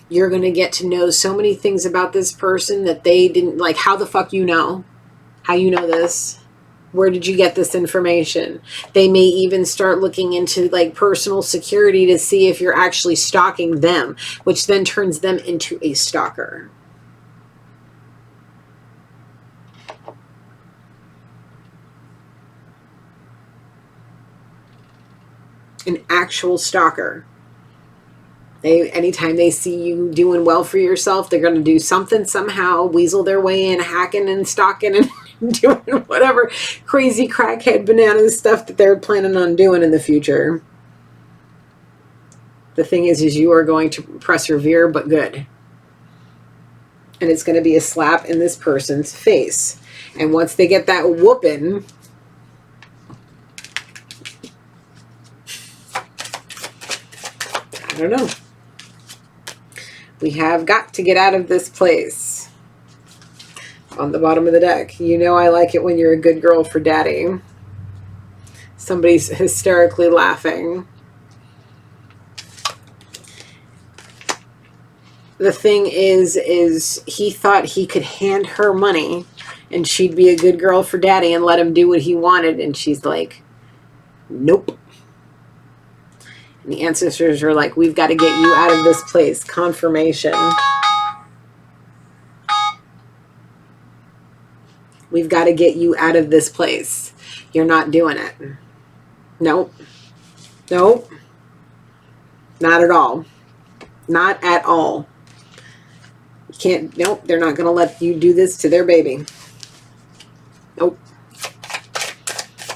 You're going to get to know so many things about this person that they didn't, like, how the fuck you know? How you know this? Where did you get this information? They may even start looking into, like, personal security to see if you're actually stalking them, which then turns them into a stalker. An actual stalker. Anytime they see you doing well for yourself, they're going to do something, somehow, weasel their way in, hacking and stalking and doing whatever crazy crackhead bananas stuff that they're planning on doing in the future. The thing is you are going to persevere, but good. And it's going to be a slap in this person's face. And once they get that whooping, I don't know. We have got to get out of this place. On the bottom of the deck. You know I like it when you're a good girl for daddy. Somebody's hysterically laughing. The thing is he thought he could hand her money and she'd be a good girl for daddy and let him do what he wanted. And she's like, nope. And the ancestors are like, we've got to get you out of this place. Confirmation. We've got to get you out of this place. You're not doing it. Nope. Nope. Not at all. Not at all. You can't, nope, they're not going to let you do this to their baby. Nope.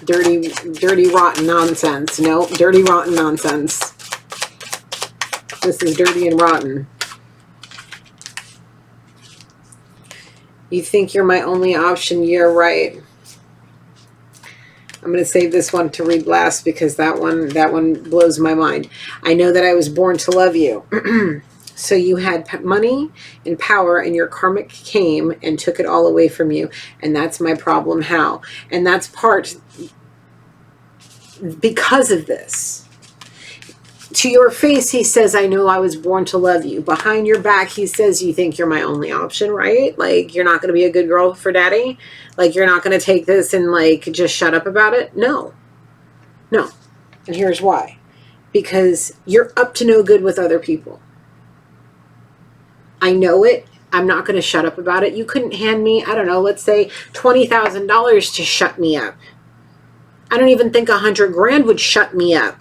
Dirty, rotten nonsense. Nope, dirty, rotten nonsense. This is dirty and rotten. You think you're my only option? You're right. I'm going to save this one to read last because that one blows my mind. I know that I was born to love you. So you had money and power and your karmic came and took it all away from you. And that's my problem. How? And that's part because of this. To your face, he says, I know I was born to love you. Behind your back, he says, you think you're my only option, right? Like, you're not going to be a good girl for daddy? Like, you're not going to take this and, like, just shut up about it? No. No. And here's why. Because you're up to no good with other people. I know it. I'm not going to shut up about it. You couldn't hand me, I don't know, let's say $20,000 to shut me up. I don't even think $100,000 would shut me up.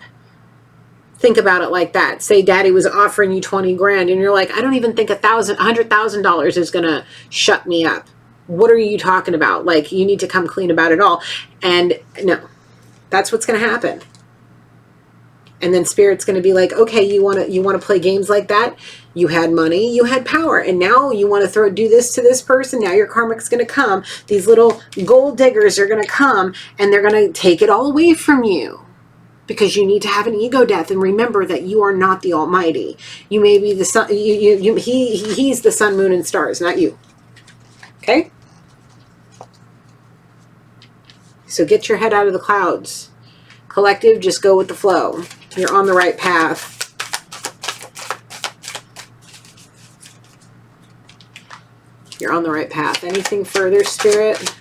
Think about it like that. Say daddy was offering you 20 grand and you're like, I don't even think $100,000 is going to shut me up. What are you talking about? Like, you need to come clean about it all. And no, that's what's going to happen. And then Spirit's going to be like, okay, you want to play games like that? You had money, you had power, and now you want to do this to this person. Now your karmic's going to come. These little gold diggers are going to come, and they're going to take it all away from you. Because you need to have an ego death and remember that you are not the Almighty. You may be the sun. He's the sun, moon, and stars, not you. Okay? So get your head out of the clouds. Collective, just go with the flow. You're on the right path. You're on the right path. Anything further, Spirit?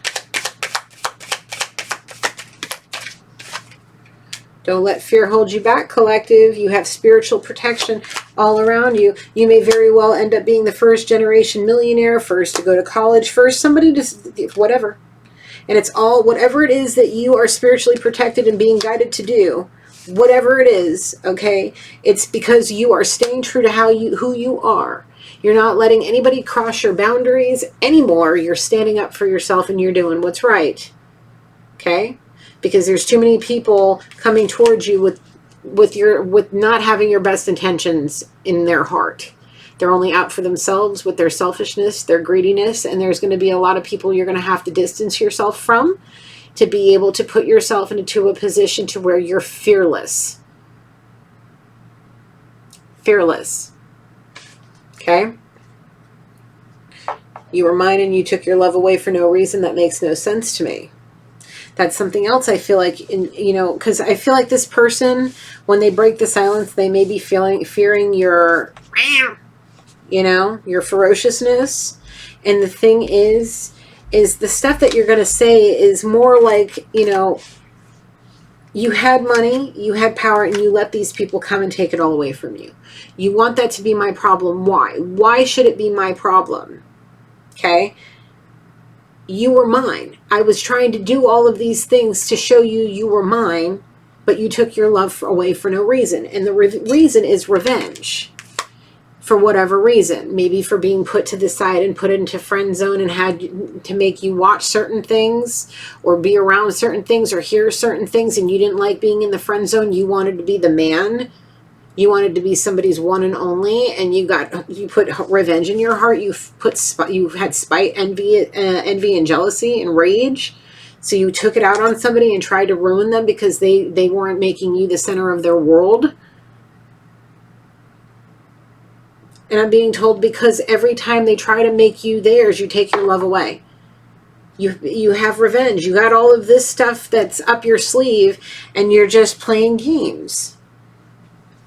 Don't let fear hold you back, Collective. You have spiritual protection all around you. You may very well end up being the first generation millionaire, first to go to college, first somebody to whatever. And it's all, whatever it is that you are spiritually protected and being guided to do, whatever it is, okay, it's because you are staying true to who you are. You're not letting anybody cross your boundaries anymore. You're standing up for yourself and you're doing what's right. Okay? Because there's too many people coming towards you with not having your best intentions in their heart. They're only out for themselves with their selfishness, their greediness, and there's going to be a lot of people you're going to have to distance yourself from to be able to put yourself into a position to where you're fearless. Fearless. Okay? You were mine and you took your love away for no reason. That makes no sense to me. That's something else I feel like, because I feel like this person, when they break the silence, they may be fearing your, your ferociousness. And the thing is the stuff that you're going to say is more like, you had money, you had power, and you let these people come and take it all away from you. You want that to be my problem. Why? Why should it be my problem? Okay? You were mine. I was trying to do all of these things to show you were mine, but you took your love away for no reason. And the reason is revenge. For whatever reason. Maybe for being put to the side and put into friend zone and had to make you watch certain things or be around certain things or hear certain things, and you didn't like being in the friend zone. You wanted to be the man. You wanted to be somebody's one and only, and you put revenge in your heart. You had spite, envy, and jealousy and rage. So you took it out on somebody and tried to ruin them because they weren't making you the center of their world. And I'm being told because every time they try to make you theirs, you take your love away. You have revenge. You got all of this stuff that's up your sleeve, and you're just playing games.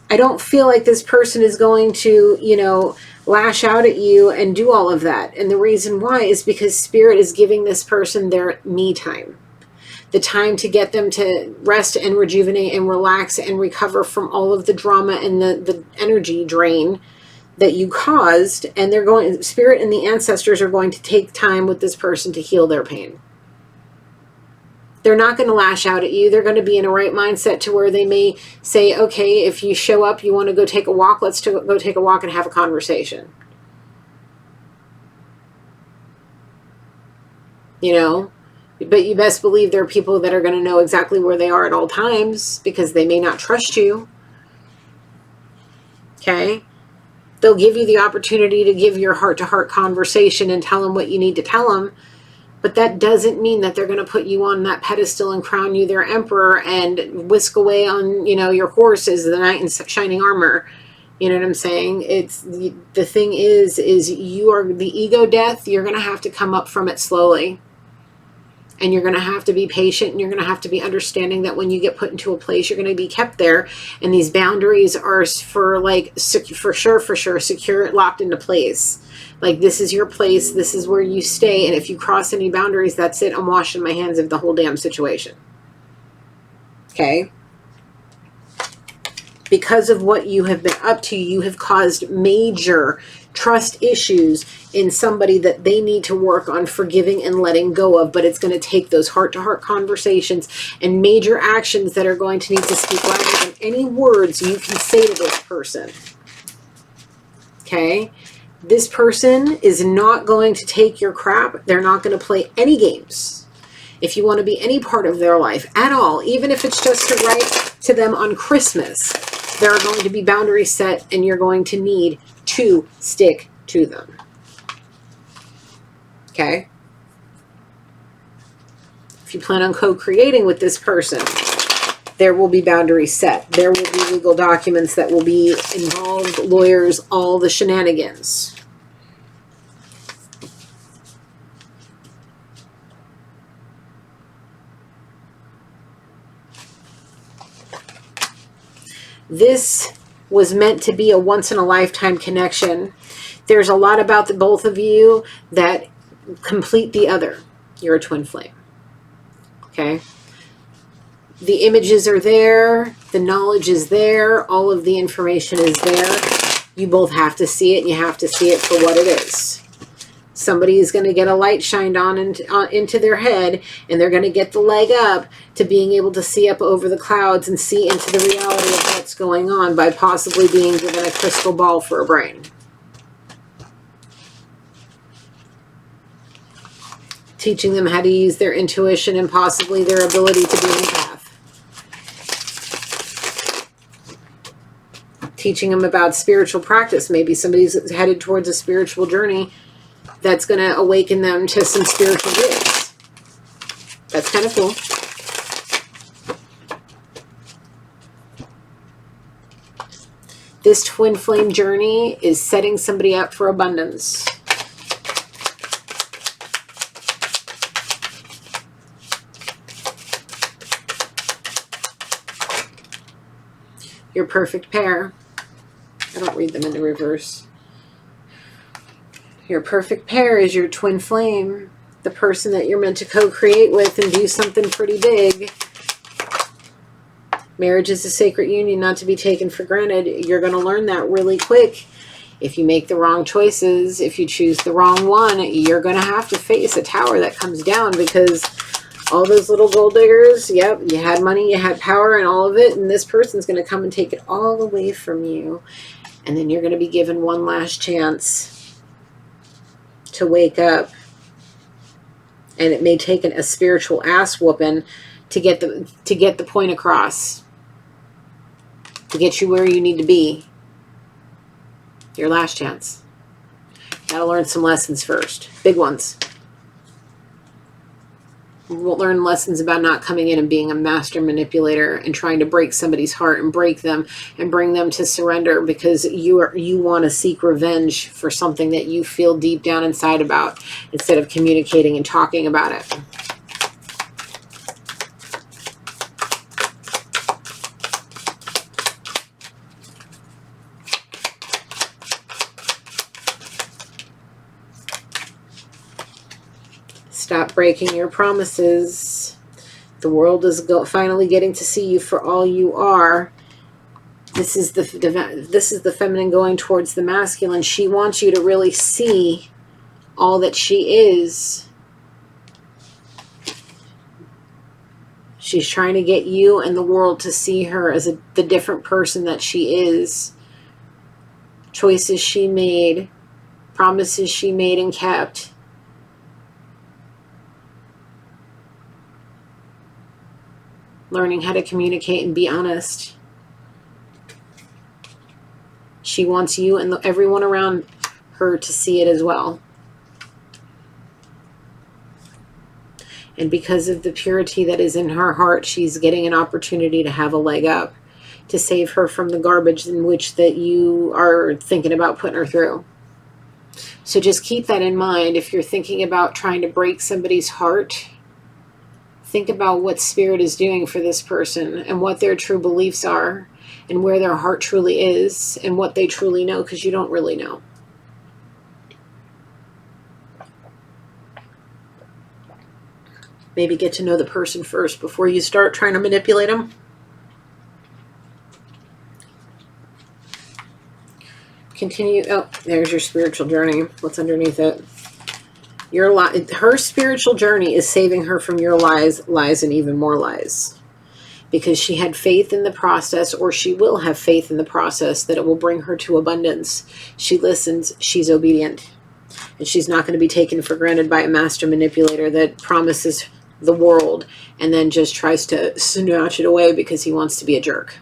I don't feel like this person is going to, lash out at you and do all of that. And the reason why is because Spirit is giving this person their me time. The time to get them to rest and rejuvenate and relax and recover from all of the drama and the energy drain that you caused. And Spirit and the ancestors are going to take time with this person to heal their pain. They're not going to lash out at you. They're going to be in a right mindset to where they may say, okay, if you show up, you want to go take a walk, let's go take a walk and have a conversation. But you best believe there are people that are going to know exactly where they are at all times because they may not trust you. Okay? They'll give you the opportunity to give your heart-to-heart conversation and tell them what you need to tell them. But that doesn't mean that they're going to put you on that pedestal and crown you their emperor and whisk away on, your horse as the knight in shining armor. You know what I'm saying? The thing is you are the ego death. You're going to have to come up from it slowly. And you're going to have to be patient, and you're going to have to be understanding that when you get put into a place, you're going to be kept there. And these boundaries are for sure, secure, locked into place. Like, this is your place. This is where you stay. And if you cross any boundaries, that's it. I'm washing my hands of the whole damn situation. Okay? Because of what you have been up to, you have caused major trust issues in somebody that they need to work on forgiving and letting go of. But it's going to take those heart-to-heart conversations and major actions that are going to need to speak louder than any words you can say to this person. Okay? This person is not going to take your crap. They're not going to play any games. If you want to be any part of their life at all, even if it's just to write to them on Christmas, there are going to be boundaries set, and you're going to need to stick to them. Okay? If you plan on co-creating with this person, there will be boundaries set. There will be legal documents that will be involved, lawyers, all the shenanigans. This was meant to be a once-in-a-lifetime connection. There's a lot about the both of you that complete the other. You're a twin flame. Okay? The images are there. The knowledge is there. All of the information is there. You both have to see it, and you have to see it for what it is. Somebody is going to get a light shined on into their head, and they're going to get the leg up to being able to see up over the clouds and see into the reality of what's going on by possibly being given a crystal ball for a brain. Teaching them how to use their intuition and possibly their ability to be empath. Teaching them about spiritual practice. Maybe somebody's headed towards a spiritual journey that's going to awaken them to some spiritual gifts. That's kind of cool. This twin flame journey is setting somebody up for abundance. Your perfect pair. I don't read them in the reverse. Your perfect pair is your twin flame, the person that you're meant to co-create with and do something pretty big. Marriage is a sacred union, not to be taken for granted. You're going to learn that really quick. If you make the wrong choices, if you choose the wrong one, you're going to have to face a tower that comes down, because all those little gold diggers, yep, you had money, you had power and all of it, and this person's going to come and take it all away from you. And then you're going to be given one last chance to wake up. And it may take a spiritual ass whooping to get the point across, to get you where you need to be. Your last chance. Gotta learn some lessons first. Big ones. We'll learn lessons about not coming in and being a master manipulator and trying to break somebody's heart and break them and bring them to surrender because you want to seek revenge for something that you feel deep down inside about, instead of communicating and talking about it. Stop breaking your promises. The world is finally getting to see you for all you are. This is the feminine going towards the masculine. She wants you to really see all that she is. She's trying to get you and the world to see her as the different person that she is. Choices she made, promises she made and kept. Learning how to communicate and be honest. She wants you and everyone around her to see it as well. And because of the purity that is in her heart, she's getting an opportunity to have a leg up, to save her from the garbage in which that you are thinking about putting her through. So just keep that in mind. If you're thinking about trying to break somebody's heart, think about what Spirit is doing for this person and what their true beliefs are and where their heart truly is and what they truly know, because you don't really know. Maybe get to know the person first before you start trying to manipulate them. Continue. Oh, there's your spiritual journey. What's underneath it? Her spiritual journey is saving her from your lies, and even more lies. Because she had faith in the process, or she will have faith in the process, that it will bring her to abundance. She listens, she's obedient. And she's not going to be taken for granted by a master manipulator that promises the world and then just tries to snatch it away because he wants to be a jerk.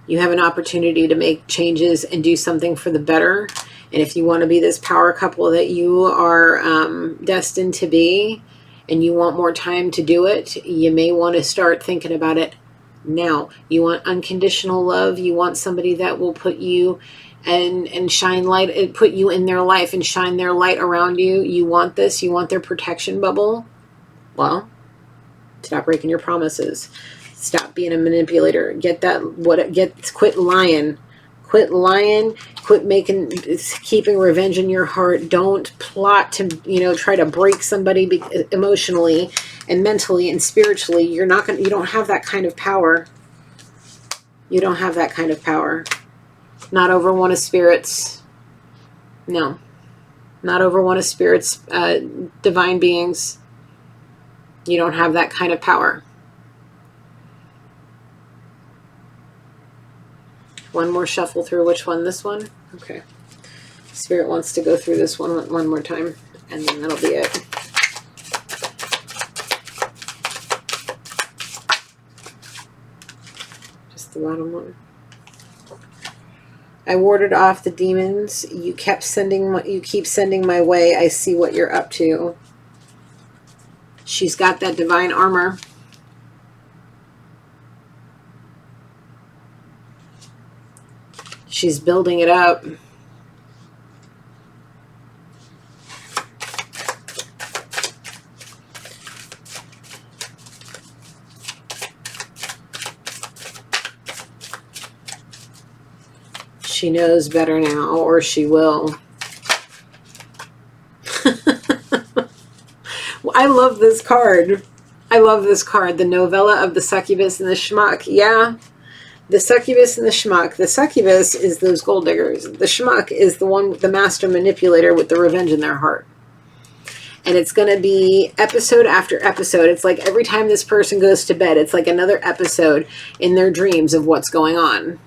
You have an opportunity to make changes and do something for the better. And if you want to be this power couple that you are destined to be, and you want more time to do it, you may want to start thinking about it now. You want unconditional love. You want somebody that will put you and shine light, and put you in their life and shine their light around you. You want this. You want their protection bubble. Well, stop breaking your promises. Stop being a manipulator. Quit lying. Quit lying. Quit keeping revenge in your heart. Don't plot to, try to break somebody emotionally and mentally and spiritually. You don't have that kind of power. You don't have that kind of power. Not over one of spirits. No. Not over one of spirits, divine beings. You don't have that kind of power. One more shuffle through. Which one? This one? Okay. Spirit wants to go through this one more time, and then that'll be it. Just the bottom one. I warded off the demons. You keep sending my way. I see what you're up to. She's got that divine armor. She's building it up. She knows better now, or she will. I love this card. I love this card. The novella of the succubus and the schmuck. Yeah. The succubus and the schmuck. The succubus is those gold diggers. The schmuck is the master manipulator with the revenge in their heart. And it's going to be episode after episode. It's like every time this person goes to bed, it's like another episode in their dreams of what's going on.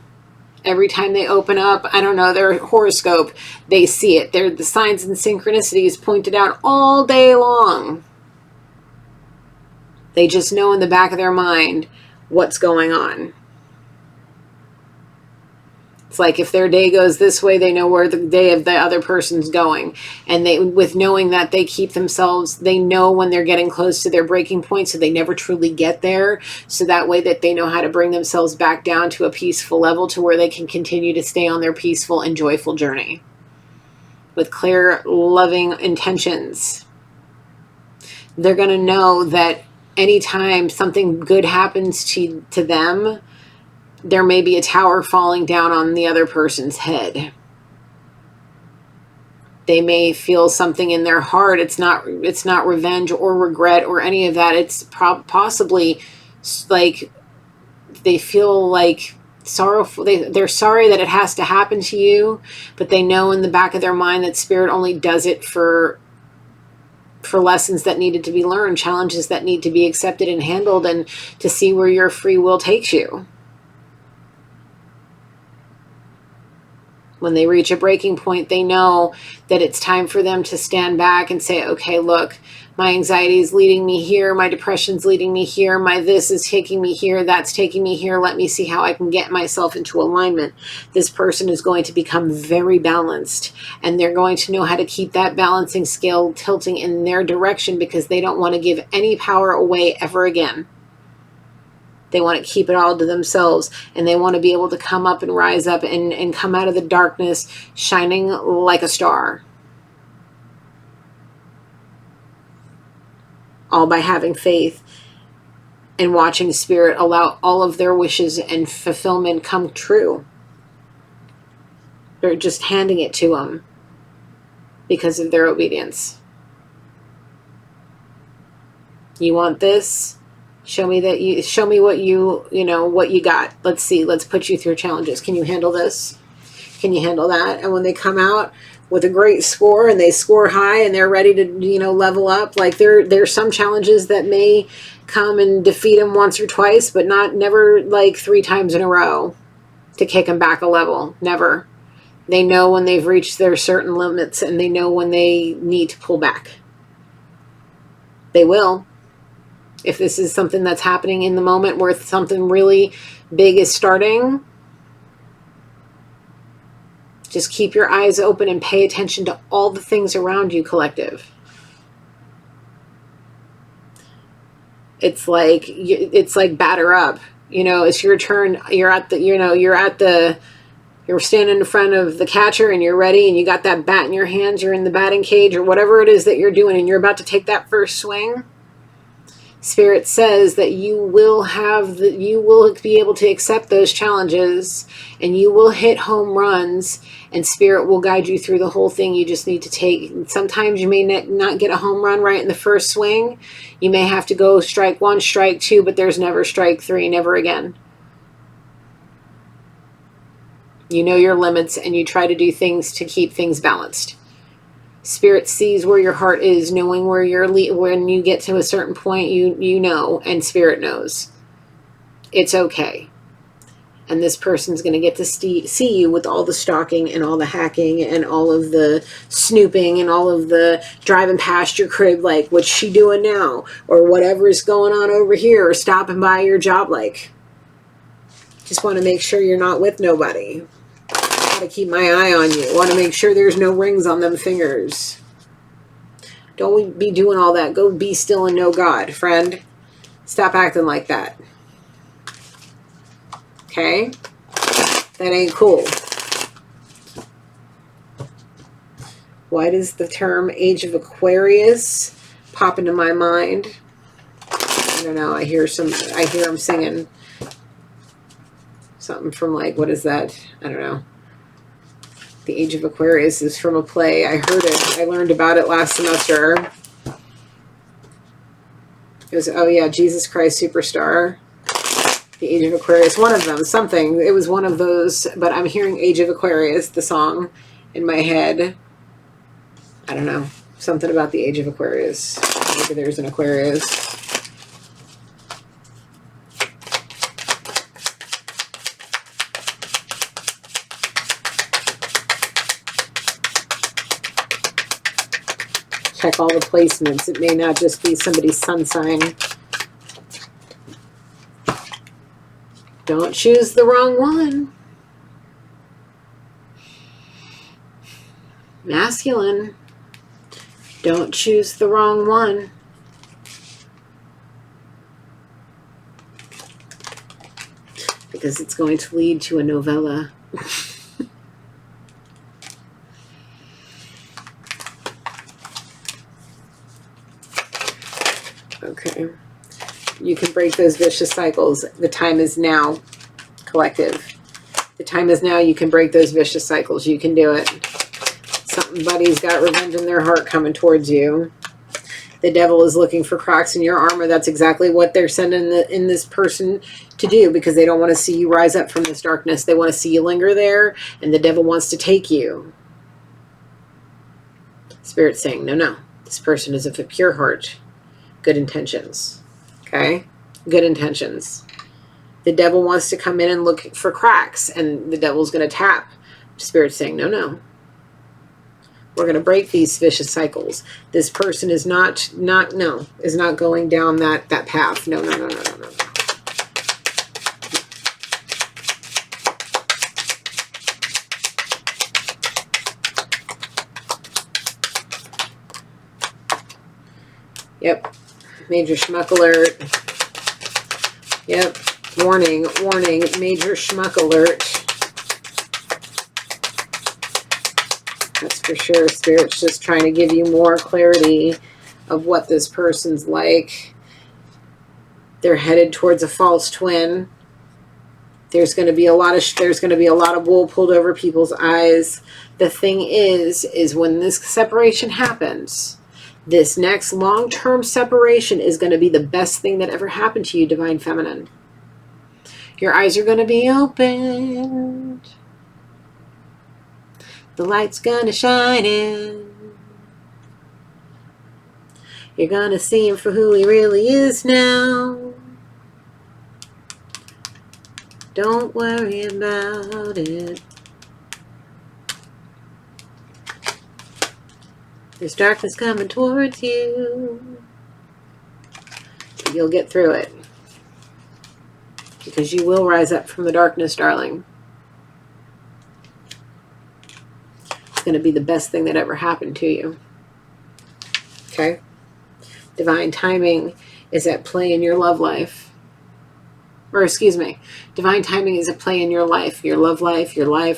Every time they open up, I don't know, their horoscope, they see it. The signs and synchronicities pointed out all day long. They just know in the back of their mind what's going on. It's like if their day goes this way, they know where the day of the other person's going. And with knowing that, they keep themselves, they know when they're getting close to their breaking point, so they never truly get there. So that way that they know how to bring themselves back down to a peaceful level to where they can continue to stay on their peaceful and joyful journey with clear, loving intentions. They're going to know that anytime something good happens to them, there may be a tower falling down on the other person's head. They may feel something in their heart. It's not revenge or regret or any of that. It's possibly like they feel like sorrowful. They're sorry that it has to happen to you, but they know in the back of their mind that spirit only does it for lessons that needed to be learned, challenges that need to be accepted and handled, and to see where your free will takes you. When they reach a breaking point, they know that it's time for them to stand back and say, okay, look, my anxiety is leading me here. My depression's leading me here. My this is taking me here. That's taking me here. Let me see how I can get myself into alignment. This person is going to become very balanced, and they're going to know how to keep that balancing scale tilting in their direction because they don't want to give any power away ever again. They want to keep it all to themselves, and they want to be able to come up and rise up and come out of the darkness shining like a star. All by having faith and watching spirit allow all of their wishes and fulfillment come true. They're just handing it to them because of their obedience. You want this? Show me what you got. Let's see. Let's put you through challenges. Can you handle this? Can you handle that? And when they come out with a great score and they score high and they're ready to, level up, like there's some challenges that may come and defeat them once or twice, but never like 3 times in a row to kick them back a level. Never. They know when they've reached their certain limits, and they know when they need to pull back. They will. If this is something that's happening in the moment where something really big is starting, just keep your eyes open and pay attention to all the things around you, collective. It's like batter up. You know, it's your turn. You're at the, you're standing in front of the catcher and you're ready and you got that bat in your hands. You're in the batting cage or whatever it is that you're doing and you're about to take that first swing. Spirit says that you will be able to accept those challenges and you will hit home runs, and Spirit will guide you through the whole thing. You just need to take, sometimes you may not get a home run right in the first swing. You may have to go strike one, strike two, but there's never strike three, never again. You know your limits and you try to do things to keep things balanced. Spirit sees where your heart is, knowing where when you get to a certain point, you know, and Spirit knows. It's okay. And this person's going to get to see you with all the stalking and all the hacking and all of the snooping and all of the driving past your crib like, what's she doing now? Or whatever is going on over here, or stopping by your job like. Just want to make sure you're not with nobody. To keep my eye on you. Want to make sure there's no rings on them fingers. Don't be doing all that. Go be still and know God, friend. Stop acting like that. Okay? That ain't cool. Why does the term Age of Aquarius pop into my mind? I don't know. I hear him singing something from like, what is that? I don't know. The Age of Aquarius is from a play. I heard it. I learned about it last semester. It was, oh yeah, Jesus Christ Superstar. The Age of Aquarius. One of them. Something. It was one of those. But I'm hearing Age of Aquarius, the song, in my head. I don't know. Something about the Age of Aquarius. Maybe there's an Aquarius. Check all the placements. It may not just be somebody's sun sign. Don't choose the wrong one. Masculine. Don't choose the wrong one. Because it's going to lead to a novella. Okay. You can break those vicious cycles. The time is now, collective. The time is now. You can break those vicious cycles. You can do it. Somebody's got revenge in their heart coming towards you. The devil is looking for cracks in your armor. That's exactly what they're sending in this person to do, because they don't want to see you rise up from this darkness. They want to see you linger there, and the devil wants to take you. Spirit's saying, no, no. This person is of a pure heart. Good intentions. Okay? Good intentions. The devil wants to come in and look for cracks, and the devil's going to tap. Spirit's saying, no, no. We're going to break these vicious cycles. This person is not going down that path. No, no, no, no, no, no. Yep. Major schmuck alert. Yep. Warning, warning, major schmuck alert. That's for sure. Spirit's just trying to give you more clarity of what this person's like. They're headed towards a false twin. There's going to be a lot of wool pulled over people's eyes. The thing is when this separation happens, this next long-term separation is going to be the best thing that ever happened to you, Divine Feminine. Your eyes are going to be opened. The light's going to shine in. You're going to see him for who he really is now. Don't worry about it. There's darkness coming towards you. You'll get through it. Because you will rise up from the darkness, darling. It's going to be the best thing that ever happened to you. Okay? Divine timing is at play in your love life. or excuse me, divine timing is at play in your life, your love life,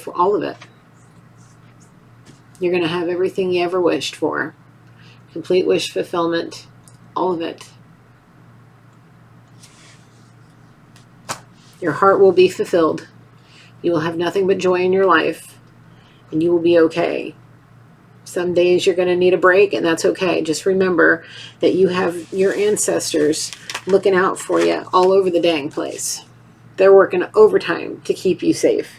all of it. You're going to have everything you ever wished for. Complete wish fulfillment, all of it. Your heart will be fulfilled. You will have nothing but joy in your life, and you will be okay. Some days you're going to need a break, and that's okay. Just remember that you have your ancestors looking out for you all over the dang place. They're working overtime to keep you safe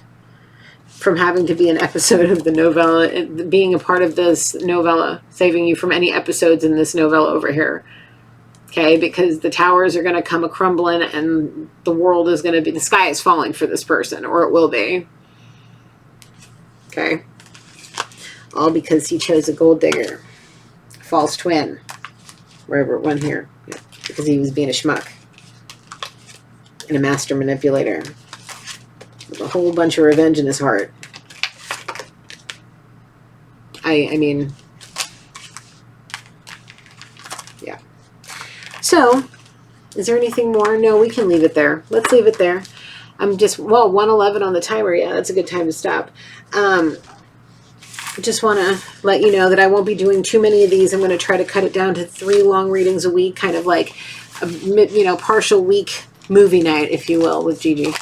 from having to be an episode of the novella, being a part of this novella, saving you from any episodes in this novella over here. Okay, because the towers are going to come a-crumbling, and the world is going to be, the sky is falling for this person, or it will be. Okay. All because he chose a gold digger. False twin. Wherever it went here. Yeah, because he was being a schmuck. And a master manipulator. With a whole bunch of revenge in his heart. I mean... yeah. So, is there anything more? No, we can leave it there. Let's leave it there. I'm just... well, 1:11 on the timer. Yeah, that's a good time to stop. Just want to let you know that I won't be doing too many of these. I'm going to try to cut it down to 3 long readings a week, kind of like a partial week movie night, if you will, with Gigi.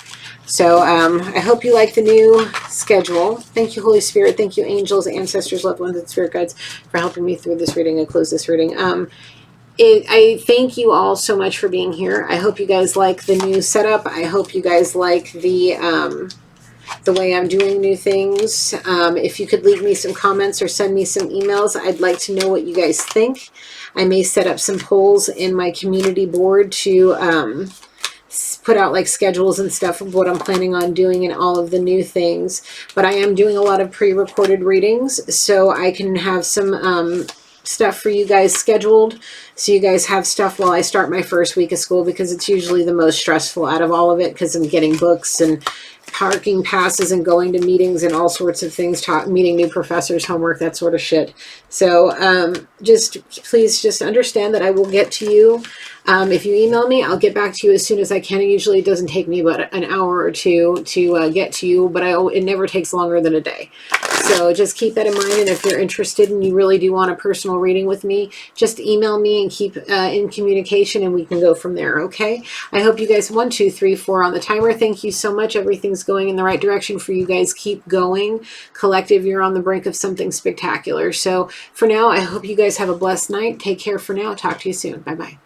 So I hope you like the new schedule. Thank you, Holy Spirit. Thank you, angels, ancestors, loved ones, and spirit guides for helping me through this reading and close this reading. I thank you all so much for being here. I hope you guys like the new setup. I hope you guys like the way I'm doing new things. If you could leave me some comments or send me some emails, I'd like to know what you guys think. I may set up some polls in my community board to put out like schedules and stuff of what I'm planning on doing and all of the new things. But I am doing a lot of pre-recorded readings, so I can have some stuff for you guys scheduled, so you guys have stuff while I start my first week of school, because it's usually the most stressful out of all of it, because I'm getting books and parking passes and going to meetings and all sorts of things, meeting new professors, homework, that sort of shit. So please just understand that I will get to you. If you email me, I'll get back to you as soon as I can. Usually it doesn't take me about an hour or two to get to you, but it never takes longer than a day. So just keep that in mind, and if you're interested and you really do want a personal reading with me, just email me and keep in communication, and we can go from there, okay? I hope you guys, 1, 2, 3, 4 on the timer. Thank you so much. Everything's going in the right direction for you guys. Keep going. Collective, you're on the brink of something spectacular. So for now, I hope you guys have a blessed night. Take care for now. Talk to you soon. Bye-bye.